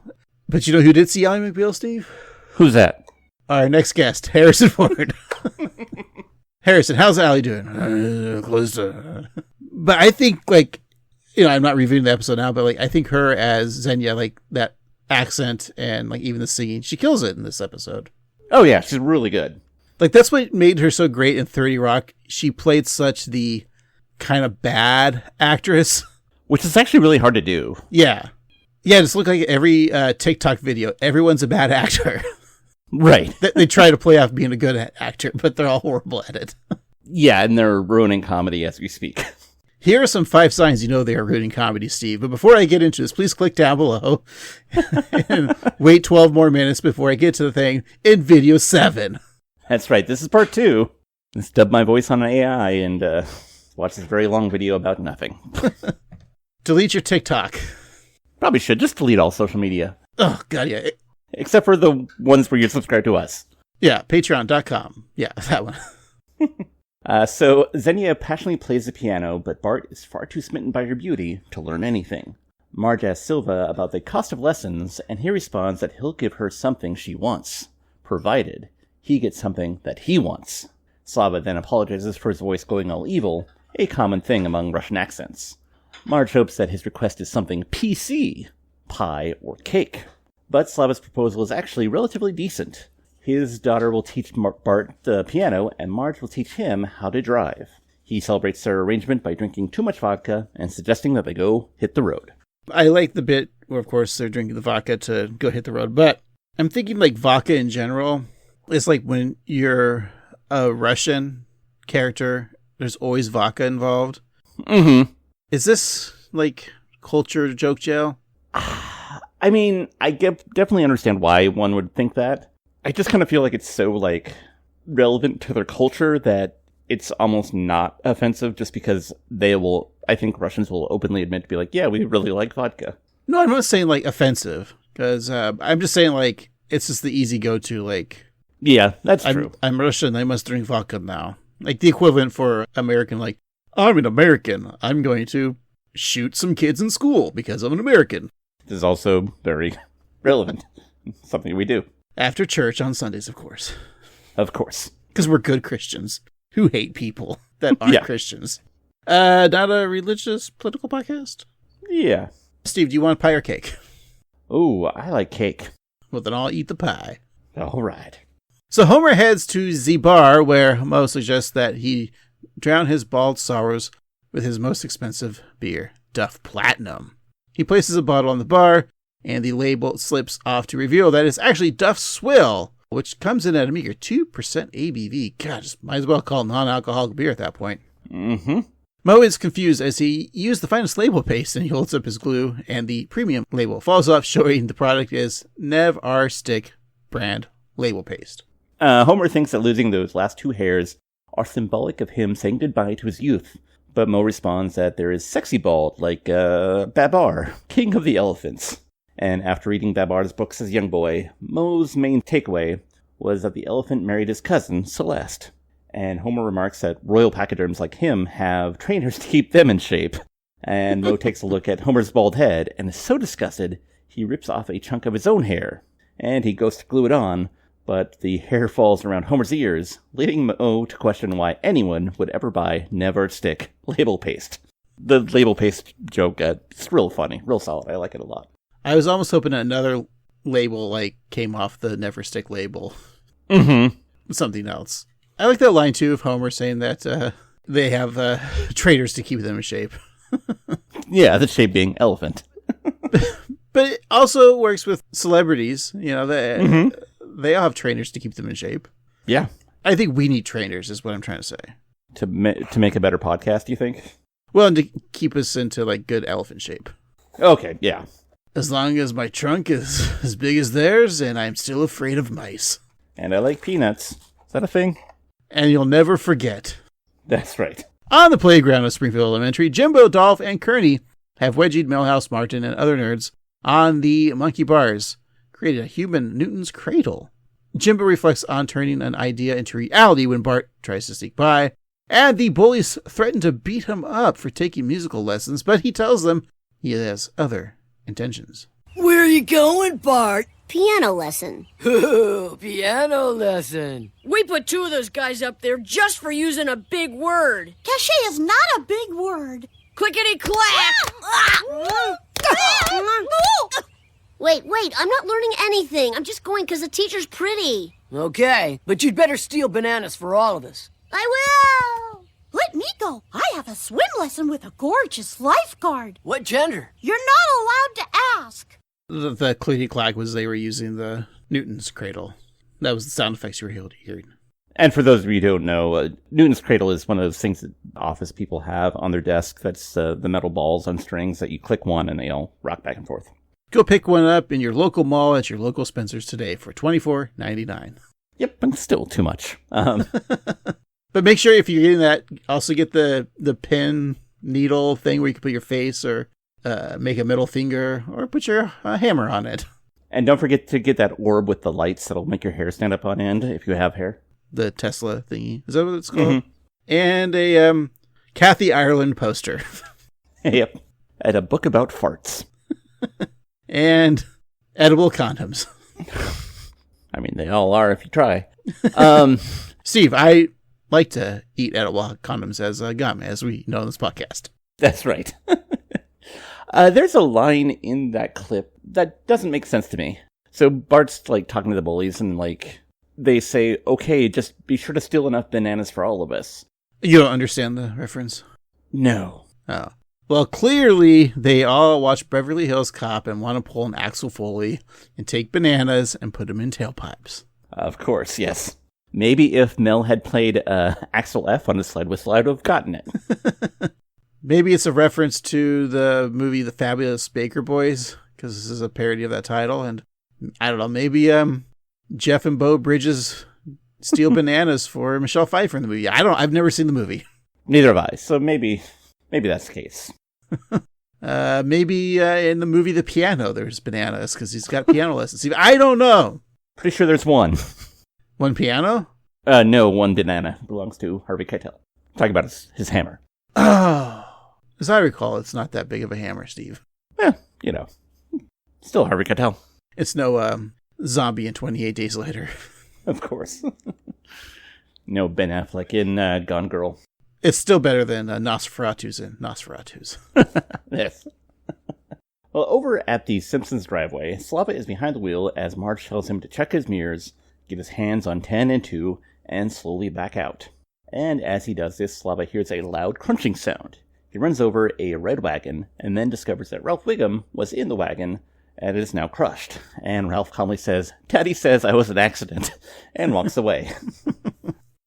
But you know who did see Ally McBeal, Steve? Who's that? Our next guest, Harrison Ford. Harrison, how's Ally doing? Close to... But I think, like, I'm not reviewing the episode now, but, like, I think her as Zhenya, like, that accent and, like, even the singing, she kills it in this episode. Oh, yeah, she's really good. Like, that's what made her so great in 30 Rock. She played such the kind of bad actress. Which is actually really hard to do. Yeah. Yeah, just look like every TikTok video, everyone's a bad actor. Right. They try to play off being a good actor, but they're all horrible at it. Yeah, and they're ruining comedy as we speak. Here are some 5 signs you know they are ruining comedy, Steve. But before I get into this, please click down below and wait 12 more minutes before I get to the thing in video 7. That's right. This is part 2. Let's dub my voice on AI and watch this very long video about nothing. Delete your TikTok. Probably should. Just delete all social media. Oh, God, yeah. Except for the ones where you're subscribed to us. Yeah, patreon.com. Yeah, that one. So Zhenya passionately plays the piano, but Bart is far too smitten by her beauty to learn anything. Marge asks Silva about the cost of lessons, and he responds that he'll give her something she wants, provided he gets something that he wants. Slava then apologizes for his voice going all evil, a common thing among Russian accents. Marge hopes that his request is something PC, pie or cake. But Slava's proposal is actually relatively decent. His daughter will teach Bart the piano, and Marge will teach him how to drive. He celebrates their arrangement by drinking too much vodka and suggesting that they go hit the road. I like the bit where, of course, they're drinking the vodka to go hit the road, but I'm thinking, like, vodka in general, it's like when you're a Russian character, there's always vodka involved. Mm-hmm. Is this, like, culture joke jail? I mean, I definitely understand why one would think that. I just kind of feel like it's so, like, relevant to their culture that it's almost not offensive just because I think Russians will openly admit to be like, yeah, we really like vodka. No, I'm not saying, like, offensive, because I'm just saying, like, it's just the easy go-to, like... Yeah, that's true. I'm Russian, I must drink vodka now. Like, the equivalent for American, like, I'm an American, I'm going to shoot some kids in school because I'm an American. This is also very relevant. Something we do. After church on Sundays, of course. Of course. Because we're good Christians who hate people that aren't Christians. Not a religious political podcast? Yeah. Steve, do you want pie or cake? Ooh, I like cake. Well, then I'll eat the pie. All right. So Homer heads to the bar where Mo suggests that he drown his bald sorrows with his most expensive beer, Duff Platinum. He places a bottle on the bar, and the label slips off to reveal that it's actually Duff Swill, which comes in at a meager 2% ABV. God, just might as well call it non-alcoholic beer at that point. Mm-hmm. Mo is confused as he used the finest label paste, and he holds up his glue, and the premium label falls off, showing the product is Nev R Stick brand label paste. Homer thinks that losing those last 2 hairs are symbolic of him saying goodbye to his youth, but Mo responds that there is sexy bald, like Babar, king of the elephants. And after reading Babar's books as a young boy, Mo's main takeaway was that the elephant married his cousin, Celeste. And Homer remarks that royal pachyderms like him have trainers to keep them in shape. And Mo takes a look at Homer's bald head and is so disgusted, he rips off a chunk of his own hair. And he goes to glue it on, but the hair falls around Homer's ears, leading Mo to question why anyone would ever buy Never Stick label paste. The label paste joke, it's real funny, real solid. I like it a lot. I was almost hoping another label came off the Never Stick label. Mm-hmm. Something else. I like that line too of Homer saying that they have trainers to keep them in shape. Yeah, the shape being elephant. But it also works with celebrities. You know, they all have trainers to keep them in shape. Yeah. I think we need trainers is what I'm trying to say. To make a better podcast, you think? Well, and to keep us into good elephant shape. Okay, yeah. As long as my trunk is as big as theirs and I'm still afraid of mice. And I like peanuts. Is that a thing? And you'll never forget. That's right. On the playground of Springfield Elementary, Jimbo, Dolph, and Kearney have wedgied Milhouse, Martin, and other nerds on the monkey bars, creating a human Newton's cradle. Jimbo reflects on turning an idea into reality when Bart tries to sneak by, and the bullies threaten to beat him up for taking musical lessons, but he tells them he has other intentions. Where are you going, Bart? Piano lesson. Ooh, piano lesson. We put 2 of those guys up there just for using a big word. Cachet is not a big word. Clickety-clack! Wait, I'm not learning anything. I'm just going because the teacher's pretty. Okay, but you'd better steal bananas for all of us. I will! Let me go. I have a swim lesson with a gorgeous lifeguard. What gender? You're not allowed to ask. The clickety-clack was they were using the Newton's cradle. That was the sound effects you were hearing. And for those of you who don't know, Newton's cradle is one of those things that office people have on their desk. That's the metal balls on strings that you click one and they all rock back and forth. Go pick one up in your local mall at your local Spencer's today for $24.99. Yep, but still too much. But make sure if you're getting that, also get the pin needle thing where you can put your face or make a middle finger or put your hammer on it. And don't forget to get that orb with the lights that'll make your hair stand up on end if you have hair. The Tesla thingy. Is that what it's called? Mm-hmm. And a Kathy Ireland poster. Yep. And a book about farts. And edible condoms. I mean, they all are if you try. Steve, I like to eat edible condoms as gum, as we know in this podcast. That's right. There's a line in that clip that doesn't make sense to me. So Bart's talking to the bullies and they say, okay, just be sure to steal enough bananas for all of us. You don't understand the reference? No. Oh. Well, clearly they all watch Beverly Hills Cop and want to pull an Axel Foley and take bananas and put them in tailpipes. Of course, yes. Maybe if Mel had played Axel F on his sled whistle, I'd have gotten it. Maybe it's a reference to the movie The Fabulous Baker Boys, because this is a parody of that title. And I don't know, maybe Jeff and Bo Bridges steal bananas for Michelle Pfeiffer in the movie. I've never seen the movie. Neither have I, so maybe that's the case. Maybe in the movie The Piano, there's bananas, because he's got piano lessons. I don't know. Pretty sure there's one. One piano? No, one banana belongs to Harvey Keitel. Talking about his hammer. Oh. As I recall, it's not that big of a hammer, Steve. Yeah, still Harvey Keitel. It's no zombie in 28 Days Later. Of course. No Ben Affleck in Gone Girl. It's still better than Nosferatu's in Nosferatu's. Yes. Well, over at the Simpsons driveway, Slava is behind the wheel as Marge tells him to check his mirrors, get his hands on 10 and 2, and slowly back out. And as he does this, Slava hears a loud crunching sound. He runs over a red wagon and then discovers that Ralph Wiggum was in the wagon and it is now crushed. And Ralph calmly says, "Daddy says I was an accident," and walks away.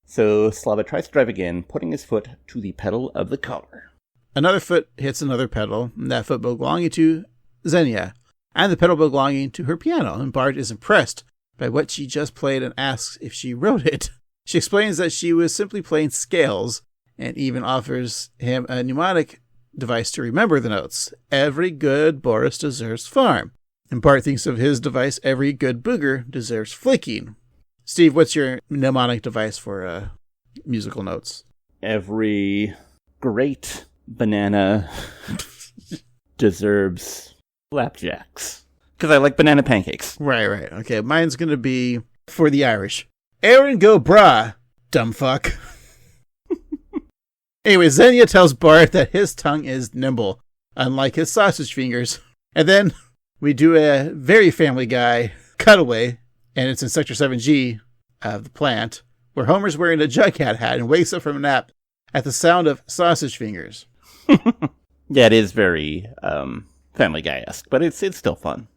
So Slava tries to drive again, putting his foot to the pedal of the car. Another foot hits another pedal, and that foot belonging to Zhenya, and the pedal belonging to her piano, and Bart is impressed by what she just played and asks if she wrote it. She explains that she was simply playing scales, and even offers him a mnemonic device to remember the notes. Every good Boris deserves farm. And Bart thinks of his device, every good booger deserves flicking. Steve, what's your mnemonic device for musical notes? Every great banana deserves flapjacks. Because I like banana pancakes. Right. Okay, mine's going to be for the Irish. Aaron go brah, dumb fuck. Anyway, Zhenya tells Bart that his tongue is nimble, unlike his sausage fingers. And then we do a very Family Guy cutaway, and it's in Sector 7G of the plant, where Homer's wearing a Jughead hat and wakes up from a nap at the sound of sausage fingers. Yeah, it is very Family Guy-esque, but it's still fun.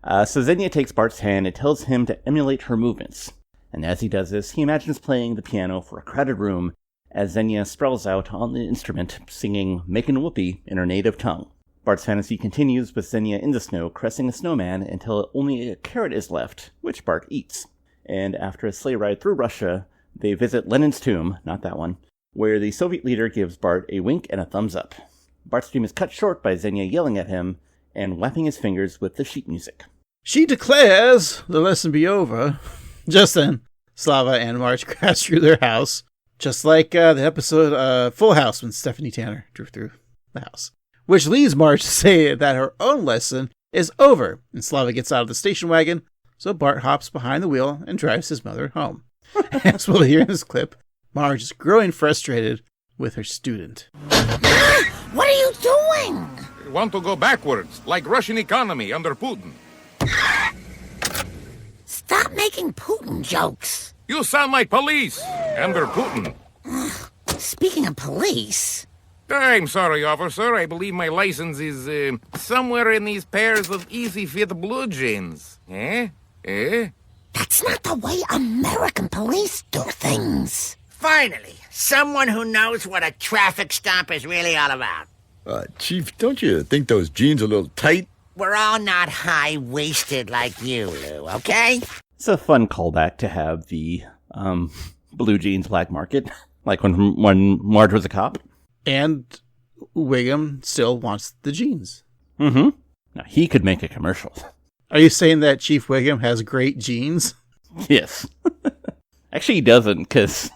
So Zhenya takes Bart's hand and tells him to emulate her movements. And as he does this, he imagines playing the piano for a crowded room as Zhenya sprawls out on the instrument, singing Makin' Whoopee in her native tongue. Bart's fantasy continues with Zhenya in the snow, caressing a snowman until only a carrot is left, which Bart eats. And after a sleigh ride through Russia, they visit Lenin's tomb, not that one, where the Soviet leader gives Bart a wink and a thumbs up. Bart's dream is cut short by Zhenya yelling at him and whapping his fingers with the sheet music. She declares the lesson be over. Just then, Slava and Marge crash through their house, just like the episode Full House when Stephanie Tanner drove through the house. Which leads Marge to say that her own lesson is over, and Slava gets out of the station wagon, so Bart hops behind the wheel and drives his mother home. As we'll hear in this clip, Marge is growing frustrated with her student. What are you doing? We want to go backwards, like Russian economy under Putin. Stop making Putin jokes. You sound like police under Putin. Speaking of police... I'm sorry, officer. I believe my license is somewhere in these pairs of easy-fit blue jeans. Eh? That's not the way American police do things. Finally, someone who knows what a traffic stop is really all about. Chief, don't you think those jeans are a little tight? We're all not high-waisted like you, Lou, okay? It's a fun callback to have the blue jeans black market, like when Marge was a cop. And Wiggum still wants the jeans. Mm-hmm. Now, he could make a commercial. Are you saying that Chief Wiggum has great jeans? Yes. Actually, he doesn't, because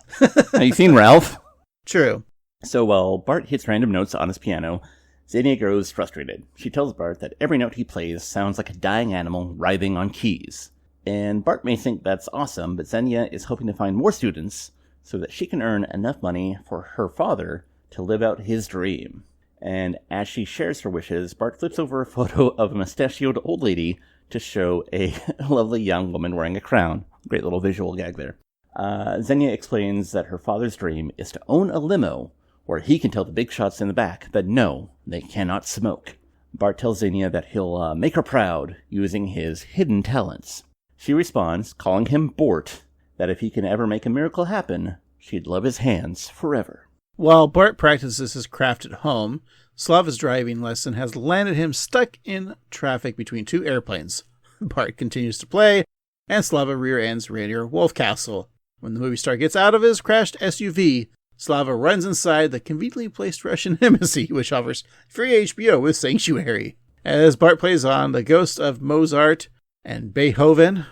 have you seen Ralph? True. So while Bart hits random notes on his piano, Zhenya grows frustrated. She tells Bart that every note he plays sounds like a dying animal writhing on keys. And Bart may think that's awesome, but Zhenya is hoping to find more students so that she can earn enough money for her father to live out his dream. And as she shares her wishes, Bart flips over a photo of a mustachioed old lady to show a lovely young woman wearing a crown. Great little visual gag there. Zhenya explains that her father's dream is to own a limo where he can tell the big shots in the back that no, they cannot smoke. Bart tells Zhenya that he'll make her proud using his hidden talents. She responds, calling him Bort, that if he can ever make a miracle happen, she'd love his hands forever. While Bart practices his craft at home, Slava's driving lesson has landed him stuck in traffic between two airplanes. Bart continues to play, and Slava rear-ends Rainier Wolfcastle. When the movie star gets out of his crashed SUV, Slava runs inside the conveniently placed Russian embassy, which offers free HBO with Sanctuary. As Bart plays on the ghost of Mozart and Beethoven,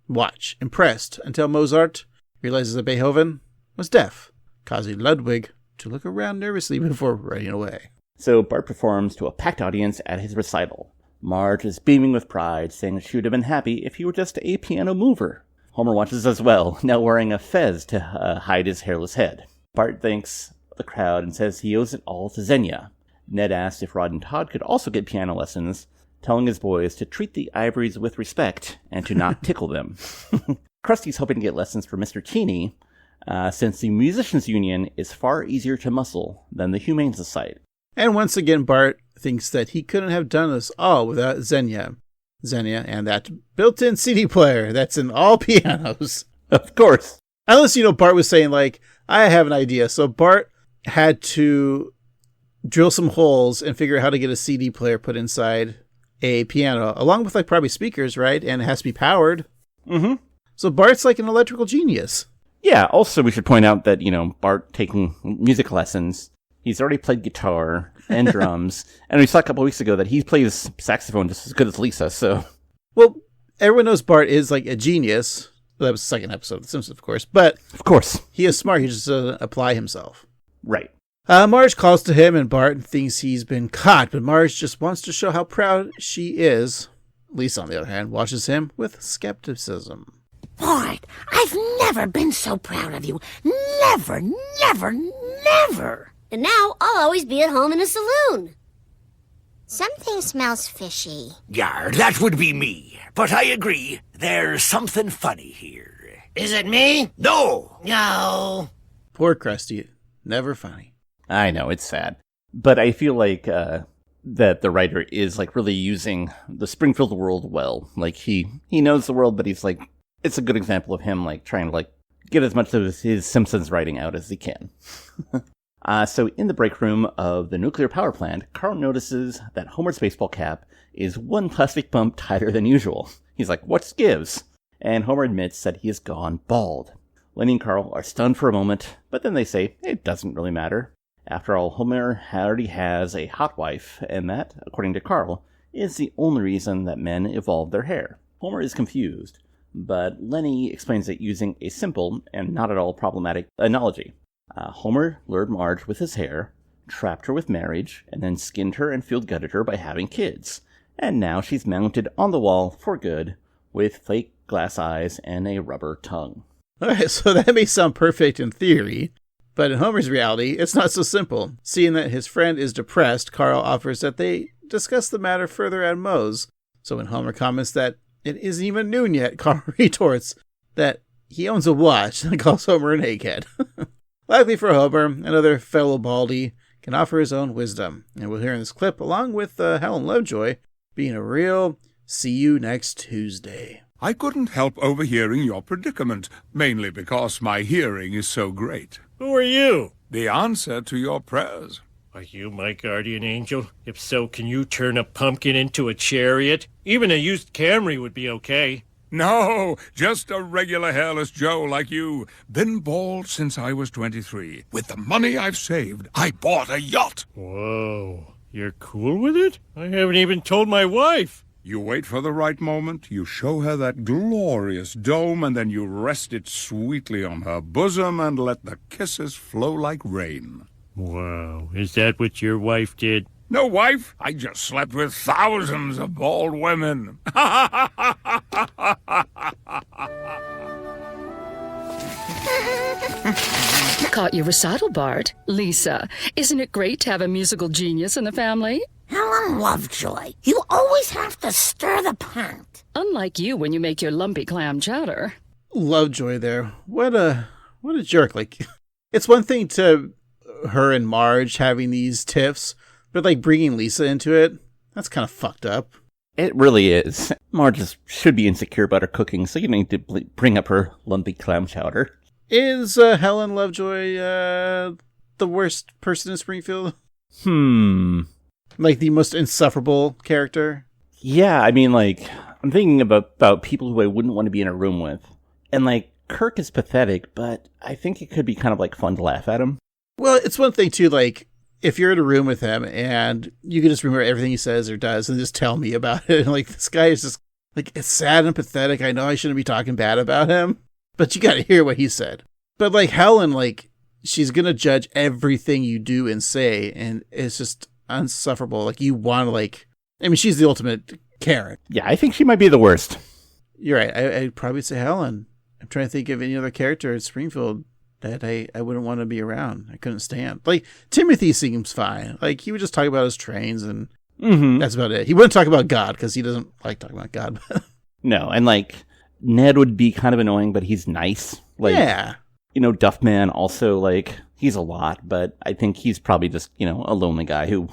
watch, impressed, until Mozart realizes that Beethoven was deaf, causing Ludwig to look around nervously before running away. So Bart performs to a packed audience at his recital. Marge is beaming with pride, saying that she would have been happy if he were just a piano mover. Homer watches as well, now wearing a fez to hide his hairless head. Bart thanks the crowd and says he owes it all to Zhenya. Ned asks if Rod and Todd could also get piano lessons, telling his boys to treat the Ivories with respect and to not tickle them. Krusty's hoping to get lessons from Mr. Cheney, since the Musicians Union is far easier to muscle than the Humane Society. And once again, Bart thinks that he couldn't have done this all without Zhenya. Zhenya and that built-in CD player that's in all pianos. Of course. Unless, Bart was saying, like, I have an idea. So Bart had to drill some holes and figure out how to get a CD player put inside a piano, along with, like, probably speakers, right? And it has to be powered. Mm-hmm. So Bart's like an electrical genius. Yeah, also we should point out that, Bart taking music lessons, he's already played guitar and drums, and we saw a couple weeks ago that he plays saxophone just as good as Lisa, so... Well, everyone knows Bart is, like, a genius. Well, that was the second episode of The Simpsons, of course, but... Of course. He is smart, he just doesn't apply himself. Right. Marge calls to him, and Bart thinks he's been caught, but Marge just wants to show how proud she is. Lisa, on the other hand, watches him with skepticism. Bart, I've never been so proud of you. Never, never, never. And now I'll always be at home in a saloon. Something smells fishy. Yar, that would be me. But I agree, there's something funny here. Is it me? No! No. Poor Krusty. Never funny. I know, it's sad. But I feel like that the writer is like really using the Springfield world well. Like he knows the world, but he's like, it's a good example of him like trying to like get as much of his Simpsons writing out as he can. So in the break room of the nuclear power plant, Carl notices that Homer's baseball cap is one plastic bump tighter than usual. He's like, what gives? And Homer admits that he has gone bald. Lenny and Carl are stunned for a moment, but then they say it doesn't really matter. After all, Homer already has a hot wife, and that, according to Carl, is the only reason that men evolve their hair. Homer is confused, but Lenny explains it using a simple and not at all problematic analogy. Homer lured Marge with his hair, trapped her with marriage, and then skinned her and field-gutted her by having kids. And now she's mounted on the wall for good, with fake glass eyes and a rubber tongue. Alright, so that may sound perfect in theory, but in Homer's reality, it's not so simple. Seeing that his friend is depressed, Carl offers that they discuss the matter further at Moe's. So when Homer comments that it isn't even noon yet, Carl retorts that he owns a watch and calls Homer an egghead. Luckily for Homer, another fellow Baldy can offer his own wisdom. And we'll hear in this clip, along with Helen Lovejoy, being a real see you next Tuesday. I couldn't help overhearing your predicament, mainly because my hearing is so great. Who are you? The answer to your prayers. Are you my guardian angel? If so, can you turn a pumpkin into a chariot? Even a used Camry would be okay. No, just a regular hairless Joe like you. Been bald since I was 23. With the money I've saved, I bought a yacht. Whoa, you're cool with it? I haven't even told my wife. You wait for the right moment, you show her that glorious dome, and then you rest it sweetly on her bosom and let the kisses flow like rain. Wow, is that what your wife did? No wife, I just slept with thousands of bald women. Caught your recital, Bart. Lisa, isn't it great to have a musical genius in the family? Helen Lovejoy, you always have to stir the pot. Unlike you when you make your lumpy clam chowder. Lovejoy there. What a jerk. Like, it's one thing to her and Marge having these tiffs, but like bringing Lisa into it, that's kind of fucked up. It really is. Marge should be insecure about her cooking, so you need to bring up her lumpy clam chowder. Is Helen Lovejoy the worst person in Springfield? Like the most insufferable character? Yeah, I mean, like, I'm thinking about people who I wouldn't want to be in a room with. And, like, Kirk is pathetic, but I think it could be kind of, like, fun to laugh at him. Well, it's one thing, too, like, if you're in a room with him and you can just remember everything he says or does and just tell me about it. Like, this guy is just, like, it's sad and pathetic. I know I shouldn't be talking bad about him, but you gotta hear what he said. But, like, Helen, like, she's gonna judge everything you do and say, and it's just unsufferable. Like, you want to, like, I mean, she's the ultimate Karen. Yeah, I think she might be the worst. You're right. I'd probably say Helen. I'm trying to think of any other character at Springfield that I wouldn't want to be around. I couldn't stand. Like, Timothy seems fine. Like, he would just talk about his trains, and that's about it. He wouldn't talk about God, because he doesn't like talking about God. No, and, like, Ned would be kind of annoying, but he's nice. Like, yeah. You know, Duffman also, like, he's a lot, but I think he's probably just, you know, a lonely guy who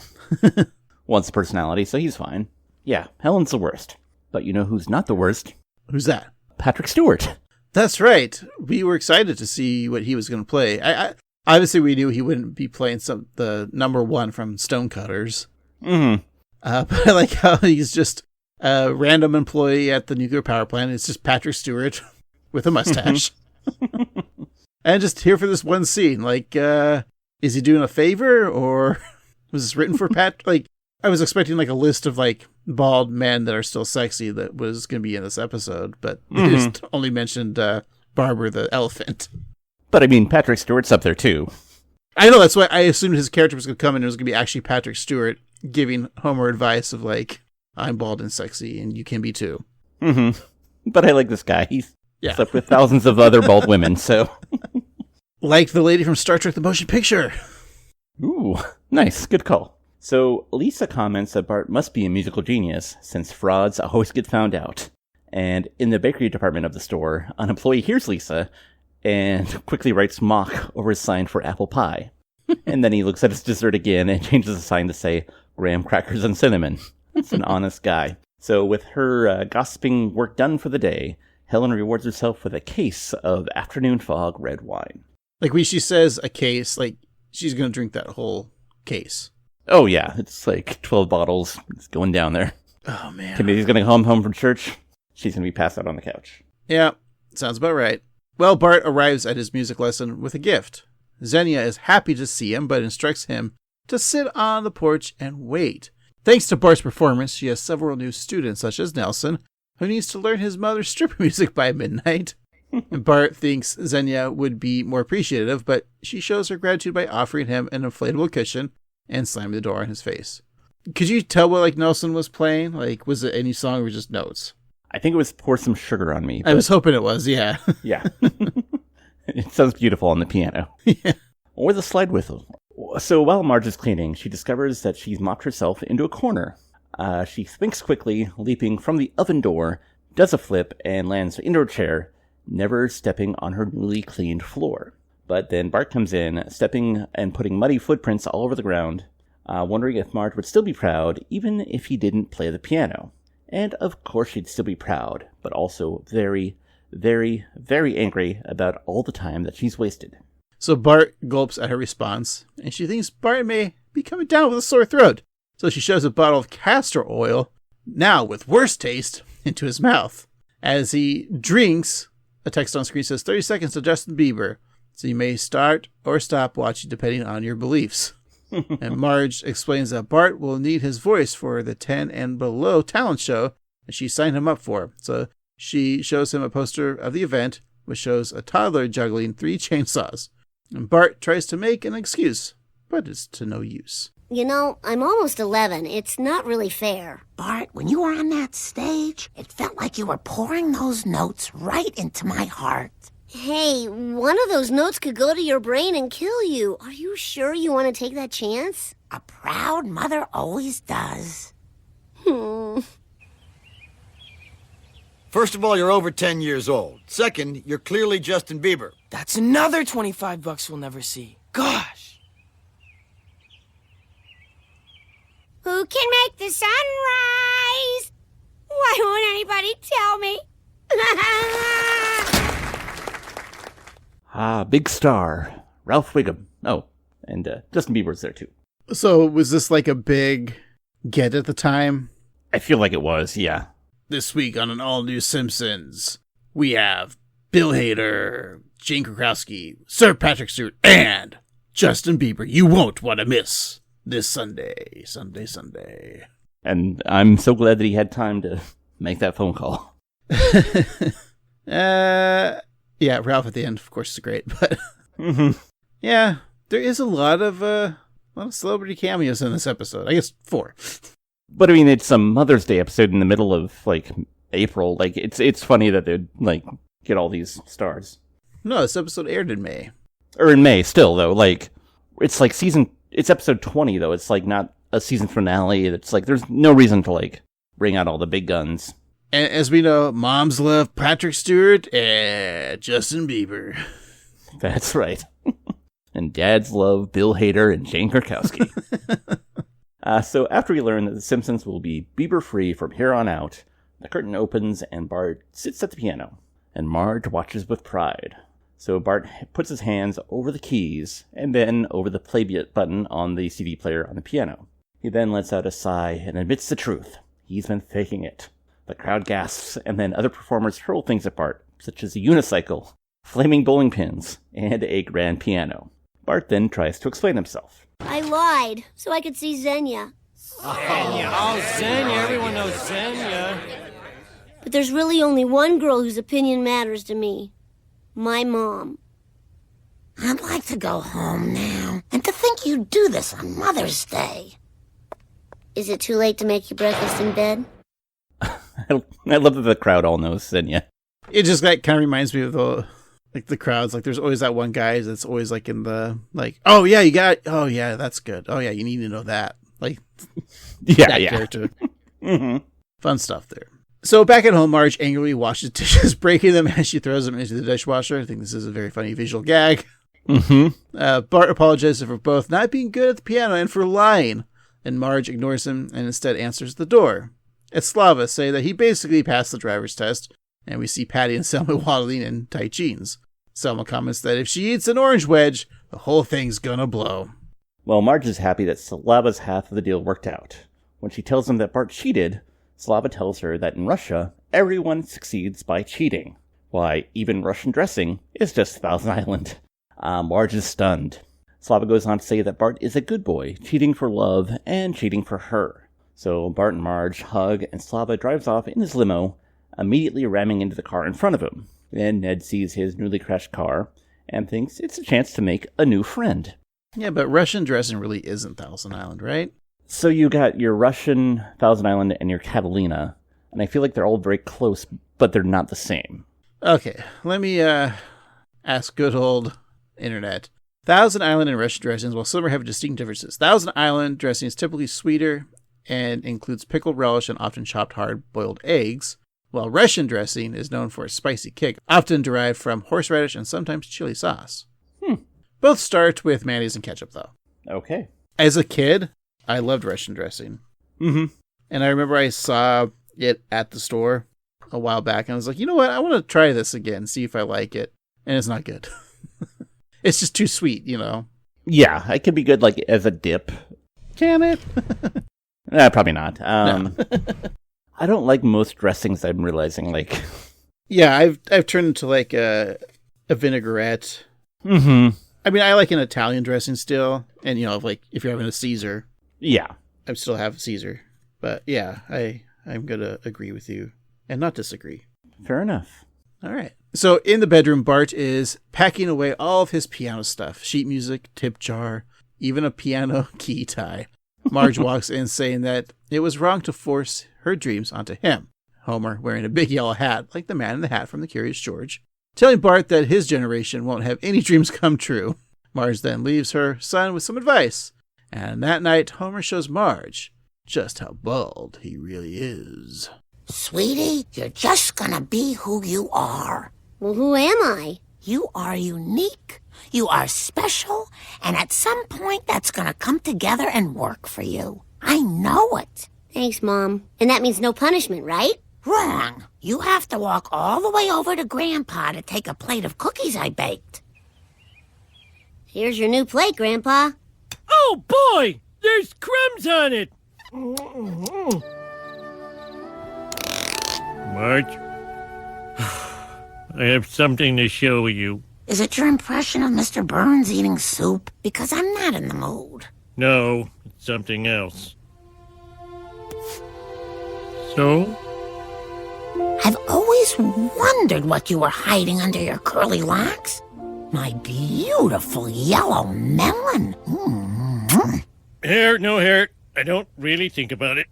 wants personality, so he's fine. Yeah, Helen's the worst. But you know who's not the worst? Who's that? Patrick Stewart. That's right. We were excited to see what he was going to play. I obviously we knew he wouldn't be playing the number one from Stonecutters. Mm-hmm. But I like how he's just a random employee at the nuclear power plant. It's just Patrick Stewart with a mustache. And just here for this one scene. Like, is he doing a favor, or was this written for Pat? Like, I was expecting like a list of like bald men that are still sexy that was going to be in this episode, but they just only mentioned Barber the elephant. But I mean, Patrick Stewart's up there too. I know, that's why I assumed his character was going to come in and it was going to be actually Patrick Stewart giving Homer advice of like, I'm bald and sexy and you can be too. But I like this guy. He's Yeah. slept with thousands of other bald women, so. Like the lady from Star Trek The Motion Picture. Ooh, nice. Good call. So Lisa comments that Bart must be a musical genius, since frauds always get found out. And in the bakery department of the store, an employee hears Lisa and quickly writes mock over his sign for apple pie. And then he looks at his dessert again and changes the sign to say graham crackers and cinnamon. That's an honest guy. So with her gossiping work done for the day, Helen rewards herself with a case of afternoon fog red wine. Like when she says a case, like she's going to drink that whole case. Oh yeah, it's like 12 bottles. It's going down there. Oh man. Timmy's going to come home from church. She's going to be passed out on the couch. Yeah, sounds about right. Well, Bart arrives at his music lesson with a gift. Zhenya is happy to see him, but instructs him to sit on the porch and wait. Thanks to Bart's performance, she has several new students, such as Nelson, who needs to learn his mother's stripper music by midnight. And Bart thinks Zhenya would be more appreciative, but she shows her gratitude by offering him an inflatable cushion and slamming the door in his face. Could you tell what like Nelson was playing? Like, was it any song or just notes? I think it was Pour Some Sugar on Me. I was hoping it was, yeah. Yeah. It sounds beautiful on the piano. Yeah. Or the slide whistle. So while Marge is cleaning, she discovers that she's mocked herself into a corner. She thinks quickly, leaping from the oven door, does a flip, and lands into her chair, never stepping on her newly cleaned floor. But then Bart comes in, stepping and putting muddy footprints all over the ground, wondering if Marge would still be proud, even if he didn't play the piano. And of course she'd still be proud, but also very, very, very angry about all the time that she's wasted. So Bart gulps at her response, and she thinks Bart may be coming down with a sore throat. So she shoves a bottle of castor oil, now with worse taste, into his mouth. As he drinks, a text on screen says 30 seconds to Justin Bieber. So you may start or stop watching depending on your beliefs. And Marge explains that Bart will need his voice for the 10 and below talent show that she signed him up for. So she shows him a poster of the event, which shows a toddler juggling 3 chainsaws. And Bart tries to make an excuse, but it's to no use. You know, I'm almost 11. It's not really fair. Bart, when you were on that stage, it felt like you were pouring those notes right into my heart. Hey, one of those notes could go to your brain and kill you. Are you sure you want to take that chance? A proud mother always does. First of all, you're over 10 years old. Second, you're clearly Justin Bieber. That's another $25 we'll never see. Gosh. Who can make the sun rise? Why won't anybody tell me? Big star. Ralph Wiggum. Oh, and Justin Bieber's there too. So was this like a big get at the time? I feel like it was, yeah. This week on an all-new Simpsons, we have Bill Hader, Jane Krakowski, Sir Patrick Stewart, and Justin Bieber. You won't want to miss this Sunday. And I'm so glad that he had time to make that phone call. Yeah, Ralph at the end, of course, is great, but yeah, there is a lot of celebrity cameos in this episode. I guess 4. But I mean, it's a Mother's Day episode in the middle of, like, April. Like, it's funny that they'd, like, get all these stars. No, this episode aired in May. Or in May, still, though. Like, it's like it's episode 20, though. It's, like, not a season finale. It's like, there's no reason to, like, bring out all the big guns. And as we know, moms love Patrick Stewart and Justin Bieber. That's right. And dads love Bill Hader and Jane Krakowski. So after we learn that The Simpsons will be Bieber-free from here on out, the curtain opens and Bart sits at the piano, and Marge watches with pride. So Bart puts his hands over the keys and then over the play button on the CD player on the piano. He then lets out a sigh and admits the truth. He's been faking it. The crowd gasps, and then other performers hurl things at Bart, such as a unicycle, flaming bowling pins, and a grand piano. Bart then tries to explain himself. I lied, so I could see Zhenya. Zhenya. Oh, Zhenya. Everyone knows Zhenya. But there's really only one girl whose opinion matters to me. My mom. I'd like to go home now. And to think you'd do this on Mother's Day. Is it too late to make you breakfast in bed? I love that the crowd all knows Zhenya. It just kind of reminds me of the crowds. Like, there's always that one guy that's always like in the, like, oh yeah, oh yeah, that's good. Oh yeah, you need to know that. Like, that character. Mm-hmm. Fun stuff there. So back at home, Marge angrily washes dishes, breaking them as she throws them into the dishwasher. I think this is a very funny visual gag. Mm-hmm. Bart apologizes for both not being good at the piano and for lying, and Marge ignores him and instead answers the door. It's Slava say that he basically passed the driver's test, and we see Patty and Selma waddling in tight jeans. Selma comments that if she eats an orange wedge, the whole thing's gonna blow. Well, Marge is happy that Slava's half of the deal worked out. When she tells him that Bart cheated, Slava tells her that in Russia, everyone succeeds by cheating. Why, even Russian dressing is just Thousand Island. Marge is stunned. Slava goes on to say that Bart is a good boy, cheating for love and cheating for her. So Bart and Marge hug, and Slava drives off in his limo, immediately ramming into the car in front of him. Then Ned sees his newly crashed car and thinks it's a chance to make a new friend. Yeah, but Russian dressing really isn't Thousand Island, right? So you got your Russian Thousand Island and your Catalina, and I feel like they're all very close, but they're not the same. Okay, let me ask good old internet. Thousand Island and Russian dressings, while some have distinct differences. Thousand Island dressing is typically sweeter and includes pickled relish and often chopped hard-boiled eggs, while Russian dressing is known for a spicy kick, often derived from horseradish and sometimes chili sauce. Both start with mayonnaise and ketchup, though. Okay. As a kid, I loved Russian dressing. Mm-hmm. And I remember I saw it at the store a while back, and I was like, you know what? I want to try this again, see if I like it. And it's not good. It's just too sweet, you know? Yeah, it could be good, like, as a dip. Can it? Probably not. No. I don't like most dressings, I'm realizing, like... Yeah, I've turned into, like, a vinaigrette. Mm-hmm. I mean, I like an Italian dressing still. And, you know, like, if you're having a Caesar. Yeah. I still have Caesar. But, yeah, I'm going to agree with you and not disagree. Fair enough. All right. So, in the bedroom, Bart is packing away all of his piano stuff. Sheet music, tip jar, even a piano key tie. Marge walks in saying that it was wrong to force her dreams onto him. Homer, wearing a big yellow hat, like the man in the hat from the Curious George, telling Bart that his generation won't have any dreams come true. Marge then leaves her son with some advice. And that night, Homer shows Marge just how bald he really is. Sweetie, you're just gonna be who you are. Well, who am I? You are unique. You are special. And at some point, that's gonna come together and work for you. I know it. Thanks, Mom. And that means no punishment, right? Wrong. You have to walk all the way over to Grandpa to take a plate of cookies I baked. Here's your new plate, Grandpa. Oh, boy! There's crumbs on it! Marge, I have something to show you. Is it your impression of Mr. Burns eating soup? Because I'm not in the mood. No, it's something else. So? I've always wondered what you were hiding under your curly locks. My beautiful yellow melon. Mm-hmm. Hair, no hair. I don't really think about it.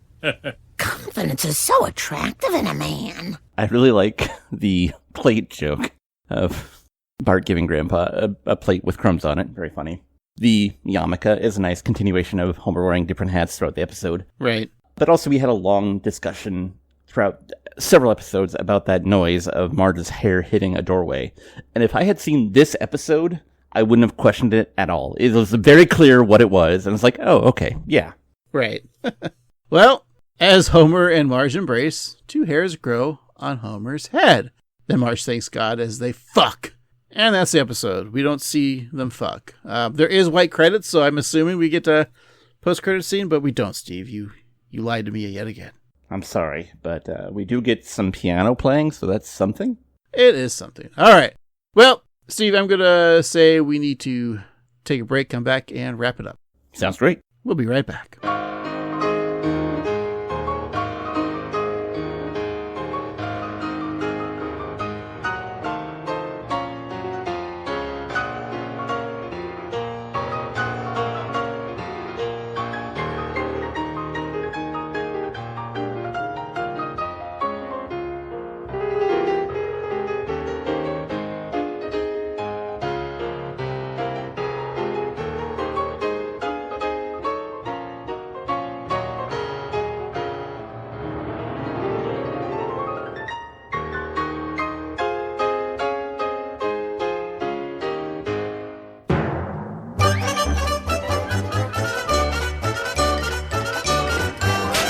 Confidence is so attractive in a man. I really like the plate joke of Bart giving Grandpa a plate with crumbs on it. Very funny. The yarmulke is a nice continuation of Homer wearing different hats throughout the episode. Right. But also we had a long discussion throughout several episodes about that noise of Marge's hair hitting a doorway. And if I had seen this episode, I wouldn't have questioned it at all. It was very clear what it was. And it's like, oh, okay, yeah. Right. Well, as Homer and Marge embrace, 2 hairs grow on Homer's head. Then Marge thanks God as they fuck. And that's the episode. We don't see them fuck. There is white credits, so I'm assuming we get a post-credit scene, but we don't, Steve. You lied to me yet again. I'm sorry, but we do get some piano playing, so that's something. It is something. All right. Well, Steve, I'm going to say we need to take a break, come back, and wrap it up. Sounds great. We'll be right back.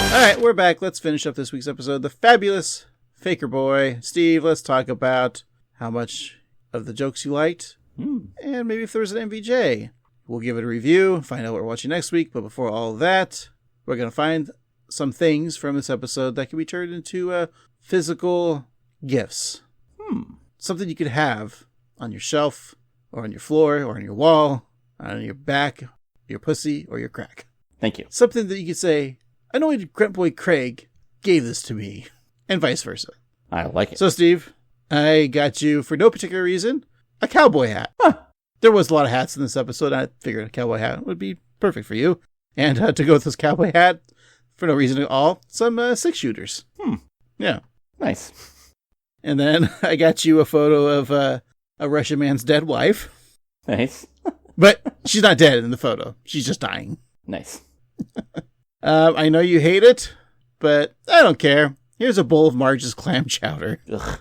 All right, we're back. Let's finish up this week's episode. The Fabulous Faker Boy. Steve, let's talk about how much of the jokes you liked. And maybe if there was an MVJ. We'll give it a review, find out what we're watching next week. But before all of that, we're going to find some things from this episode that can be turned into physical gifts. Something you could have on your shelf, or on your floor, or on your wall, on your back, your pussy, or your crack. Thank you. Something that you could say, I know Grunt Boy Craig gave this to me, and vice versa. I like it. So, Steve, I got you, for no particular reason, a cowboy hat. There was a lot of hats in this episode, and I figured a cowboy hat would be perfect for you. And to go with this cowboy hat, for no reason at all, some 6-shooters. Yeah. Nice. And then I got you a photo of a Russian man's dead wife. Nice. But she's not dead in the photo. She's just dying. Nice. I know you hate it, but I don't care. Here's a bowl of Marge's clam chowder. Ugh.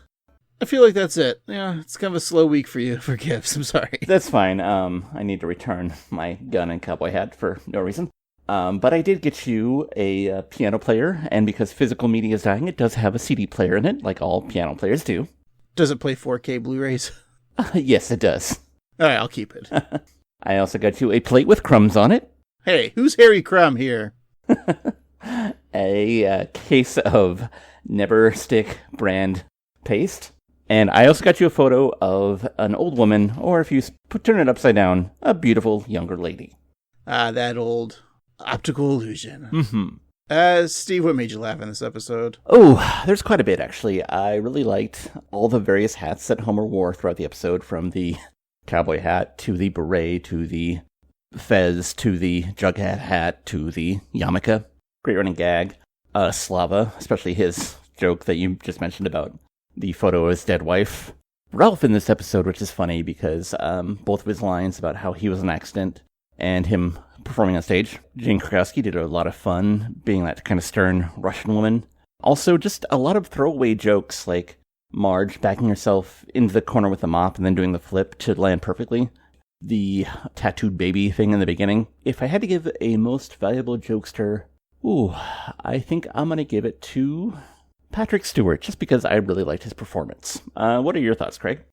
I feel like that's it. Yeah, it's kind of a slow week for you for gifts. I'm sorry. That's fine. I need to return my gun and cowboy hat for no reason. But I did get you a piano player, and because physical media is dying, it does have a CD player in it, like all piano players do. Does it play 4K Blu-rays? Yes, it does. All right, I'll keep it. I also got you a plate with crumbs on it. Hey, who's Harry Crumb here? A case of Never Stick brand paste. And I also got you a photo of an old woman, or if you turn it upside down, a beautiful younger lady. That old optical illusion. Mm-hmm. Steve, what made you laugh in this episode? Oh, there's quite a bit, actually. I really liked all the various hats that Homer wore throughout the episode, from the cowboy hat to the beret to the fez to the Jughead hat to the yarmulke. Great running gag. Slava, especially his joke that you just mentioned about the photo of his dead wife. Ralph in this episode, which is funny because both of his lines about how he was an accident and him performing on stage. Jane Krakowski did a lot of fun being that kind of stern Russian woman. Also, just a lot of throwaway jokes, like Marge backing herself into the corner with the mop and then doing the flip to land perfectly. The tattooed baby thing in the beginning. If I had to give a most valuable jokester, I think I'm going to give it to Patrick Stewart, just because I really liked his performance. What are your thoughts, Craig?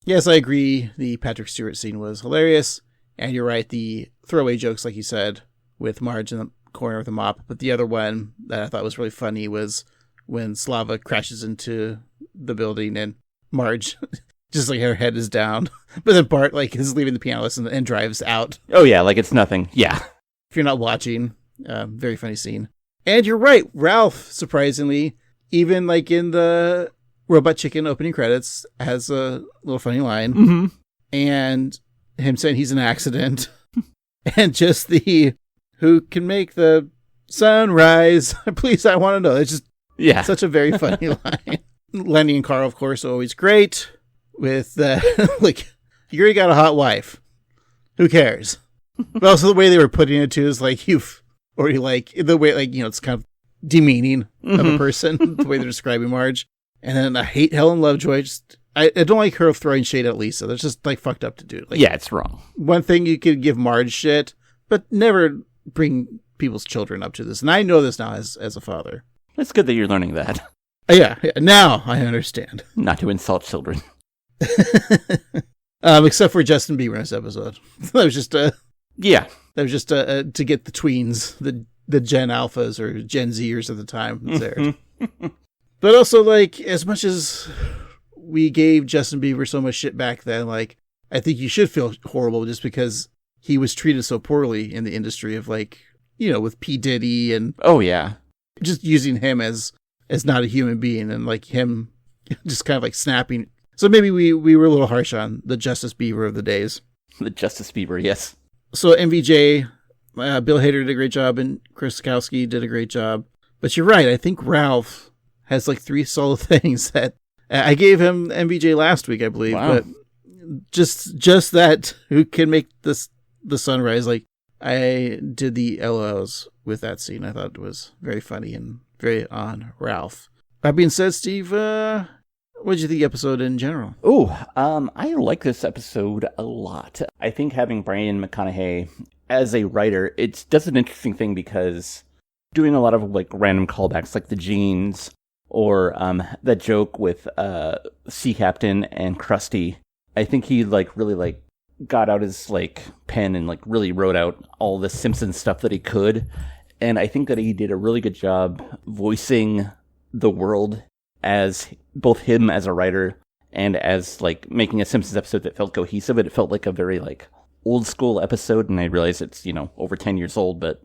Yes, I agree. The Patrick Stewart scene was hilarious. And you're right, the throwaway jokes, like you said, with Marge in the corner with a mop. But the other one that I thought was really funny was when Slava crashes into the building and Marge, just like her head is down. But then Bart is leaving the piano lesson and drives out. Oh yeah, like it's nothing. Yeah. If you're not watching, very funny scene. And you're right, Ralph, surprisingly, even in the Robot Chicken opening credits, has a little funny line. Mm-hmm. And him saying he's an accident. And just who can make the Sunrise. Please, I want to know. It's just such a very funny line. Lenny and Carl, of course, always great. With, like, you already got a hot wife. Who cares? But also the way they were putting it, too, is like, you've already, like, the way, like, you know, it's kind of demeaning of a person, the way they're describing Marge. And then I hate Helen Lovejoy. I don't like her throwing shade at Lisa. That's just, like, fucked up to do. Like, yeah, it's wrong. One thing you could give Marge shit, but never bring people's children up to this. And I know this now as a father. It's good that you're learning that. Yeah, now I understand. Not to insult children. Except for Justin Bieber in this episode. That was just yeah. That was just to get the tweens, the Gen Alphas or Gen Zers at the time there. But also, like, as much as we gave Justin Bieber so much shit back then, like, I think you should feel horrible just because he was treated so poorly in the industry of, like, you know, with P. Diddy and oh yeah, just using him as not a human being and like him just kind of like snapping. So maybe we were a little harsh on the Justice Bieber of the days. The Justice Bieber, yes. So MVJ, Bill Hader did a great job and Chris Kowski did a great job. But you're right. I think Ralph has like 3 solid things that I gave him MVJ last week, I believe. Wow. But just that who can make this the sunrise. Like I did the LOs with that scene. I thought it was very funny and very on Ralph. That being said, Steve, what did you think of the episode in general? Oh, I like this episode a lot. I think having Brian McConnachie as a writer, it does an interesting thing because doing a lot of like random callbacks, like the jeans or that joke with Sea Captain and Krusty. I think he like really like got out his like pen and like really wrote out all the Simpsons stuff that he could. And I think that he did a really good job voicing the world as both him as a writer and as like making a Simpsons episode that felt cohesive. It felt like a very like old school episode, and I realize it's, you know, over 10 years old, but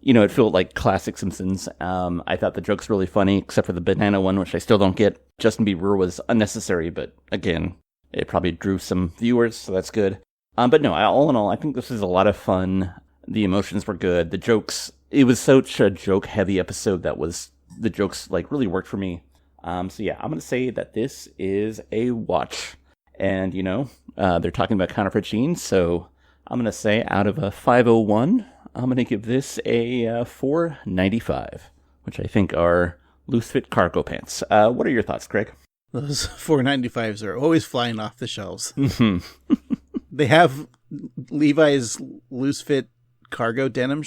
you know, it felt like classic Simpsons. I thought the joke's really funny, except for the banana one, which I still don't get. Justin Bieber was unnecessary, but again, it probably drew some viewers, so that's good. But no, all in all, I think this is a lot of fun. The emotions were good. The jokes, it was such a joke-heavy episode that was, the jokes like really worked for me. So yeah, I'm going to say that this is a watch. And, you know, they're talking about counterfeit jeans, so I'm going to say out of a 501, I'm going to give this a 4.95, which I think are loose-fit cargo pants. What are your thoughts, Greg? Those 4.95s are always flying off the shelves. Mm-hmm. They have Levi's loose-fit cargo denim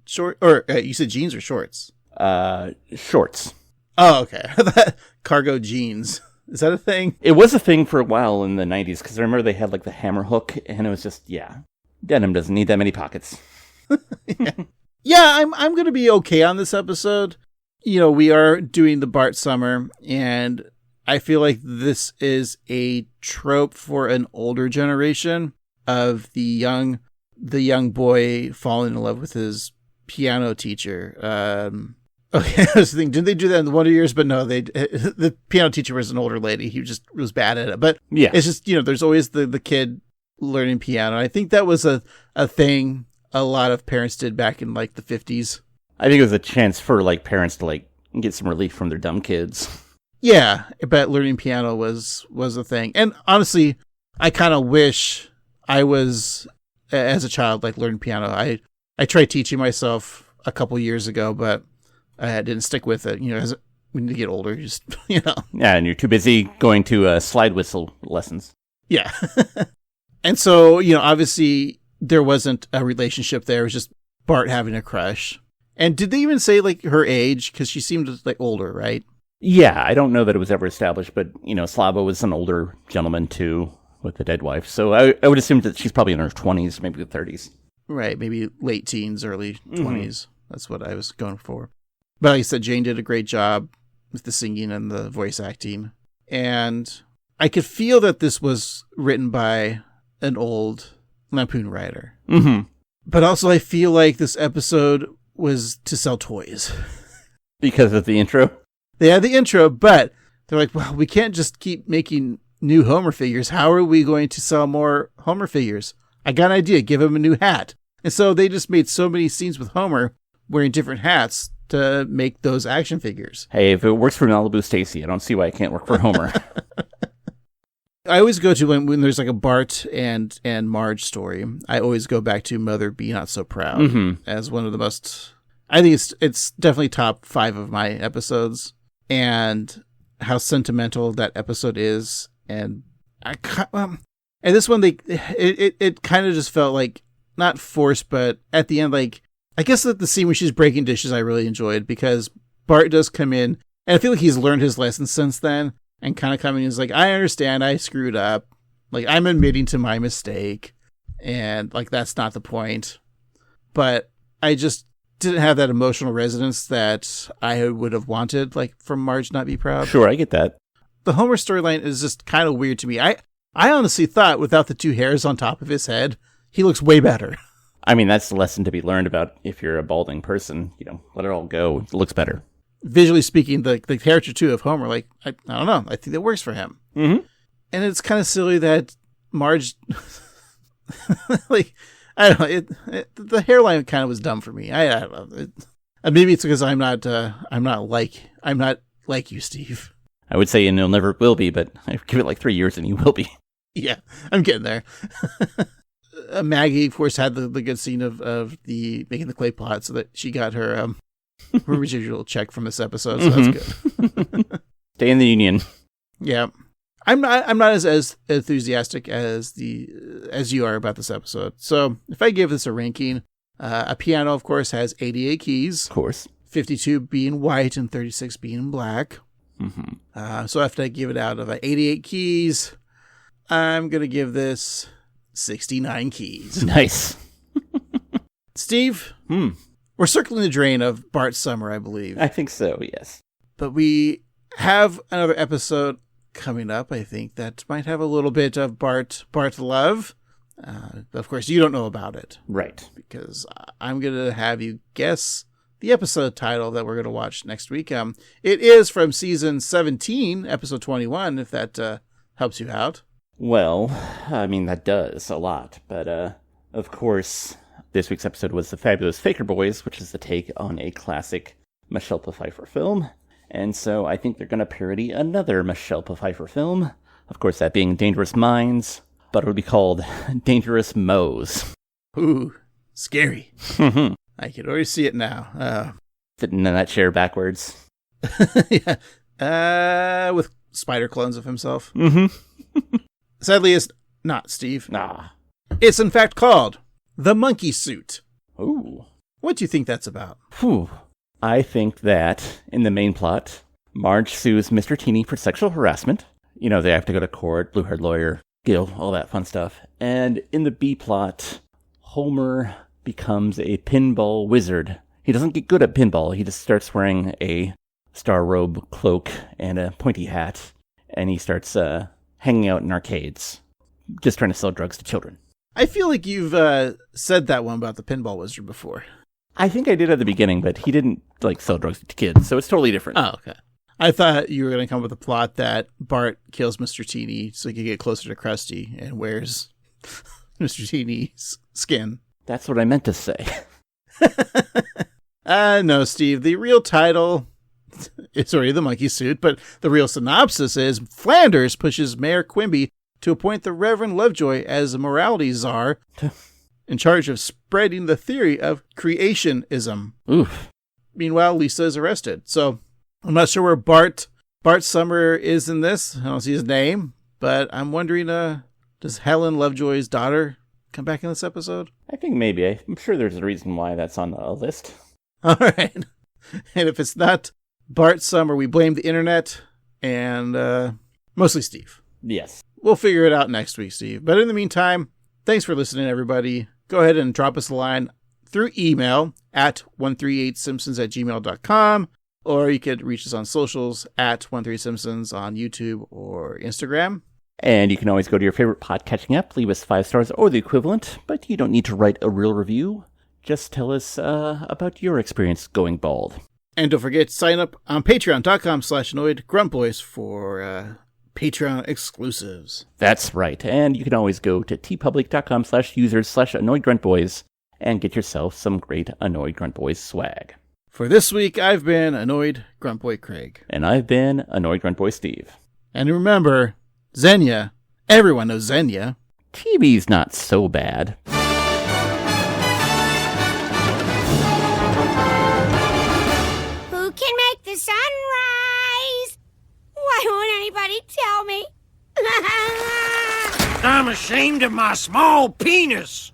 short, or you said jeans or shorts? Shorts. Oh, okay. Cargo jeans. Is that a thing? It was a thing for a while in the 90s, because I remember they had like the hammer hook, and it was just, yeah, denim doesn't need that many pockets. Yeah, I'm going to be okay on this episode. You know, we are doing the Bart summer, and I feel like this is a trope for an older generation of the young boy falling in love with his piano teacher. Okay, I was thinking, didn't they do that in the Wonder Years? But no, the piano teacher was an older lady. He just was bad at it. But yeah, it's just, you know, there's always the kid learning piano. I think that was a thing a lot of parents did back in like the 50s. I think it was a chance for like parents to like get some relief from their dumb kids. Yeah, but learning piano was a thing. And honestly, I kind of wish I was, as a child, like learning piano. I tried teaching myself a couple years ago, but I didn't stick with it. You know, when you get older, you just, you know. Yeah, and you're too busy going to slide whistle lessons. Yeah. And so, you know, obviously there wasn't a relationship there. It was just Bart having a crush. And did they even say like her age? Because she seemed like older, right? Yeah, I don't know that it was ever established, but, you know, Slava was an older gentleman, too, with the dead wife. So I would assume that she's probably in her 20s, maybe the 30s. Right, maybe late teens, early 20s. That's what I was going for. But like I said, Jane did a great job with the singing and the voice acting. And I could feel that this was written by an old Lampoon writer. Mm-hmm. But also I feel like this episode was to sell toys. Because of the intro? They had the intro, but they're like, well, we can't just keep making new Homer figures. How are we going to sell more Homer figures? I got an idea. Give him a new hat. And so they just made so many scenes with Homer wearing different hats to make those action figures. Hey, if it works for Malibu Stacy, I don't see why it can't work for Homer. I always go to when there's like a Bart and Marge story. I always go back to Mother Be Not So Proud as one of the most. I think it's definitely top 5 of my episodes, and how sentimental that episode is. And and this one it kind of just felt like not forced, but at the end, like I guess that the scene when she's breaking dishes I really enjoyed, because Bart does come in, and I feel like he's learned his lesson since then. And kind of coming in is like, I understand I screwed up. Like, I'm admitting to my mistake. And, like, that's not the point. But I just didn't have that emotional resonance that I would have wanted, like, from Marge Not Be Proud. Sure, I get that. The Homer storyline is just kind of weird to me. I honestly thought without the 2 hairs on top of his head, he looks way better. I mean, that's the lesson to be learned about if you're a balding person. Let it all go. It looks better. Visually speaking, the character too of Homer, like I don't know, I think that works for him. Mm-hmm. And it's kind of silly that Marge, like I don't know, the hairline kind of was dumb for me. I don't know. Maybe it's because I'm not like you, Steve. I would say, and you'll never will be, but I give it like 3 years and you will be. Yeah, I'm getting there. Maggie, of course, had the good scene of the making the clay pot so that she got her residual check from this episode, so that's good. Stay in the union. Yeah, I'm not as enthusiastic as you are about this episode. So if I give this a ranking, a piano, of course, has 88 keys. Of course, 52 being white and 36 being black. Mm-hmm. So after I give it out of 88 keys, I'm gonna give this 69 keys. Nice, Steve. We're circling the drain of Bart's summer, I believe. I think so, yes. But we have another episode coming up, I think, that might have a little bit of Bart love. Of course, you don't know about it. Right. Because I'm going to have you guess the episode title that we're going to watch next week. It is from season 17, episode 21, if that helps you out. Well, I mean, that does a lot. But, of course, this week's episode was The Fabulous Faker Boys, which is the take on a classic Michelle Pfeiffer film. And so I think they're going to parody another Michelle Pfeiffer film. Of course, that being Dangerous Minds, but it would be called Dangerous Moes. Ooh, scary. I can already see it now. Sitting in that chair backwards. Yeah. With spider clones of himself. Mm-hmm. Sadly, it's not, Steve. Nah. It's in fact called The Monkey Suit. Ooh. What do you think that's about? Whew. I think that, in the main plot, Marge sues Mr. Teeny for sexual harassment. You know, they have to go to court, blue-haired lawyer, Gil, all that fun stuff. And in the B plot, Homer becomes a pinball wizard. He doesn't get good at pinball. He just starts wearing a star robe cloak and a pointy hat. And he starts hanging out in arcades, just trying to sell drugs to children. I feel like you've said that one about the pinball wizard before. I think I did at the beginning, but he didn't sell drugs to kids, so it's totally different. Oh, okay. I thought you were going to come up with a plot that Bart kills Mr. Teeny so he can get closer to Krusty and wears Mr. Teeny's skin. That's what I meant to say. No, Steve. The real title is already The Monkey Suit, but the real synopsis is Flanders pushes Mayor Quimby to appoint the Reverend Lovejoy as a morality czar in charge of spreading the theory of creationism. Oof. Meanwhile, Lisa is arrested. So I'm not sure where Bart Summer is in this. I don't see his name, but I'm wondering, does Helen Lovejoy's daughter come back in this episode? I think maybe. I'm sure there's a reason why that's on the list. All right. And if it's not Bart Summer, we blame the internet and mostly Steve. Yes. We'll figure it out next week, Steve. But in the meantime, thanks for listening, everybody. Go ahead and drop us a line through email at 138simpsons@gmail.com, or you could reach us on socials at 138simpsons on YouTube or Instagram. And you can always go to your favorite podcatching app, leave us 5 stars or the equivalent, but you don't need to write a real review. Just tell us about your experience going bald. And don't forget to sign up on patreon.com/annoyedgruntboys for Patreon exclusives. That's right. And you can always go to tpublic.com/users/annoyedgruntboys and get yourself some great Annoyed Grunt Boys swag. For this week, I've been Annoyed Grunt Boy Craig. And I've been Annoyed Grunt Boy Steve. And remember, Zhenya. Everyone knows Zhenya. TV's not so bad. Who can make the sun rise? Why won't anybody tell me? I'm ashamed of my small penis.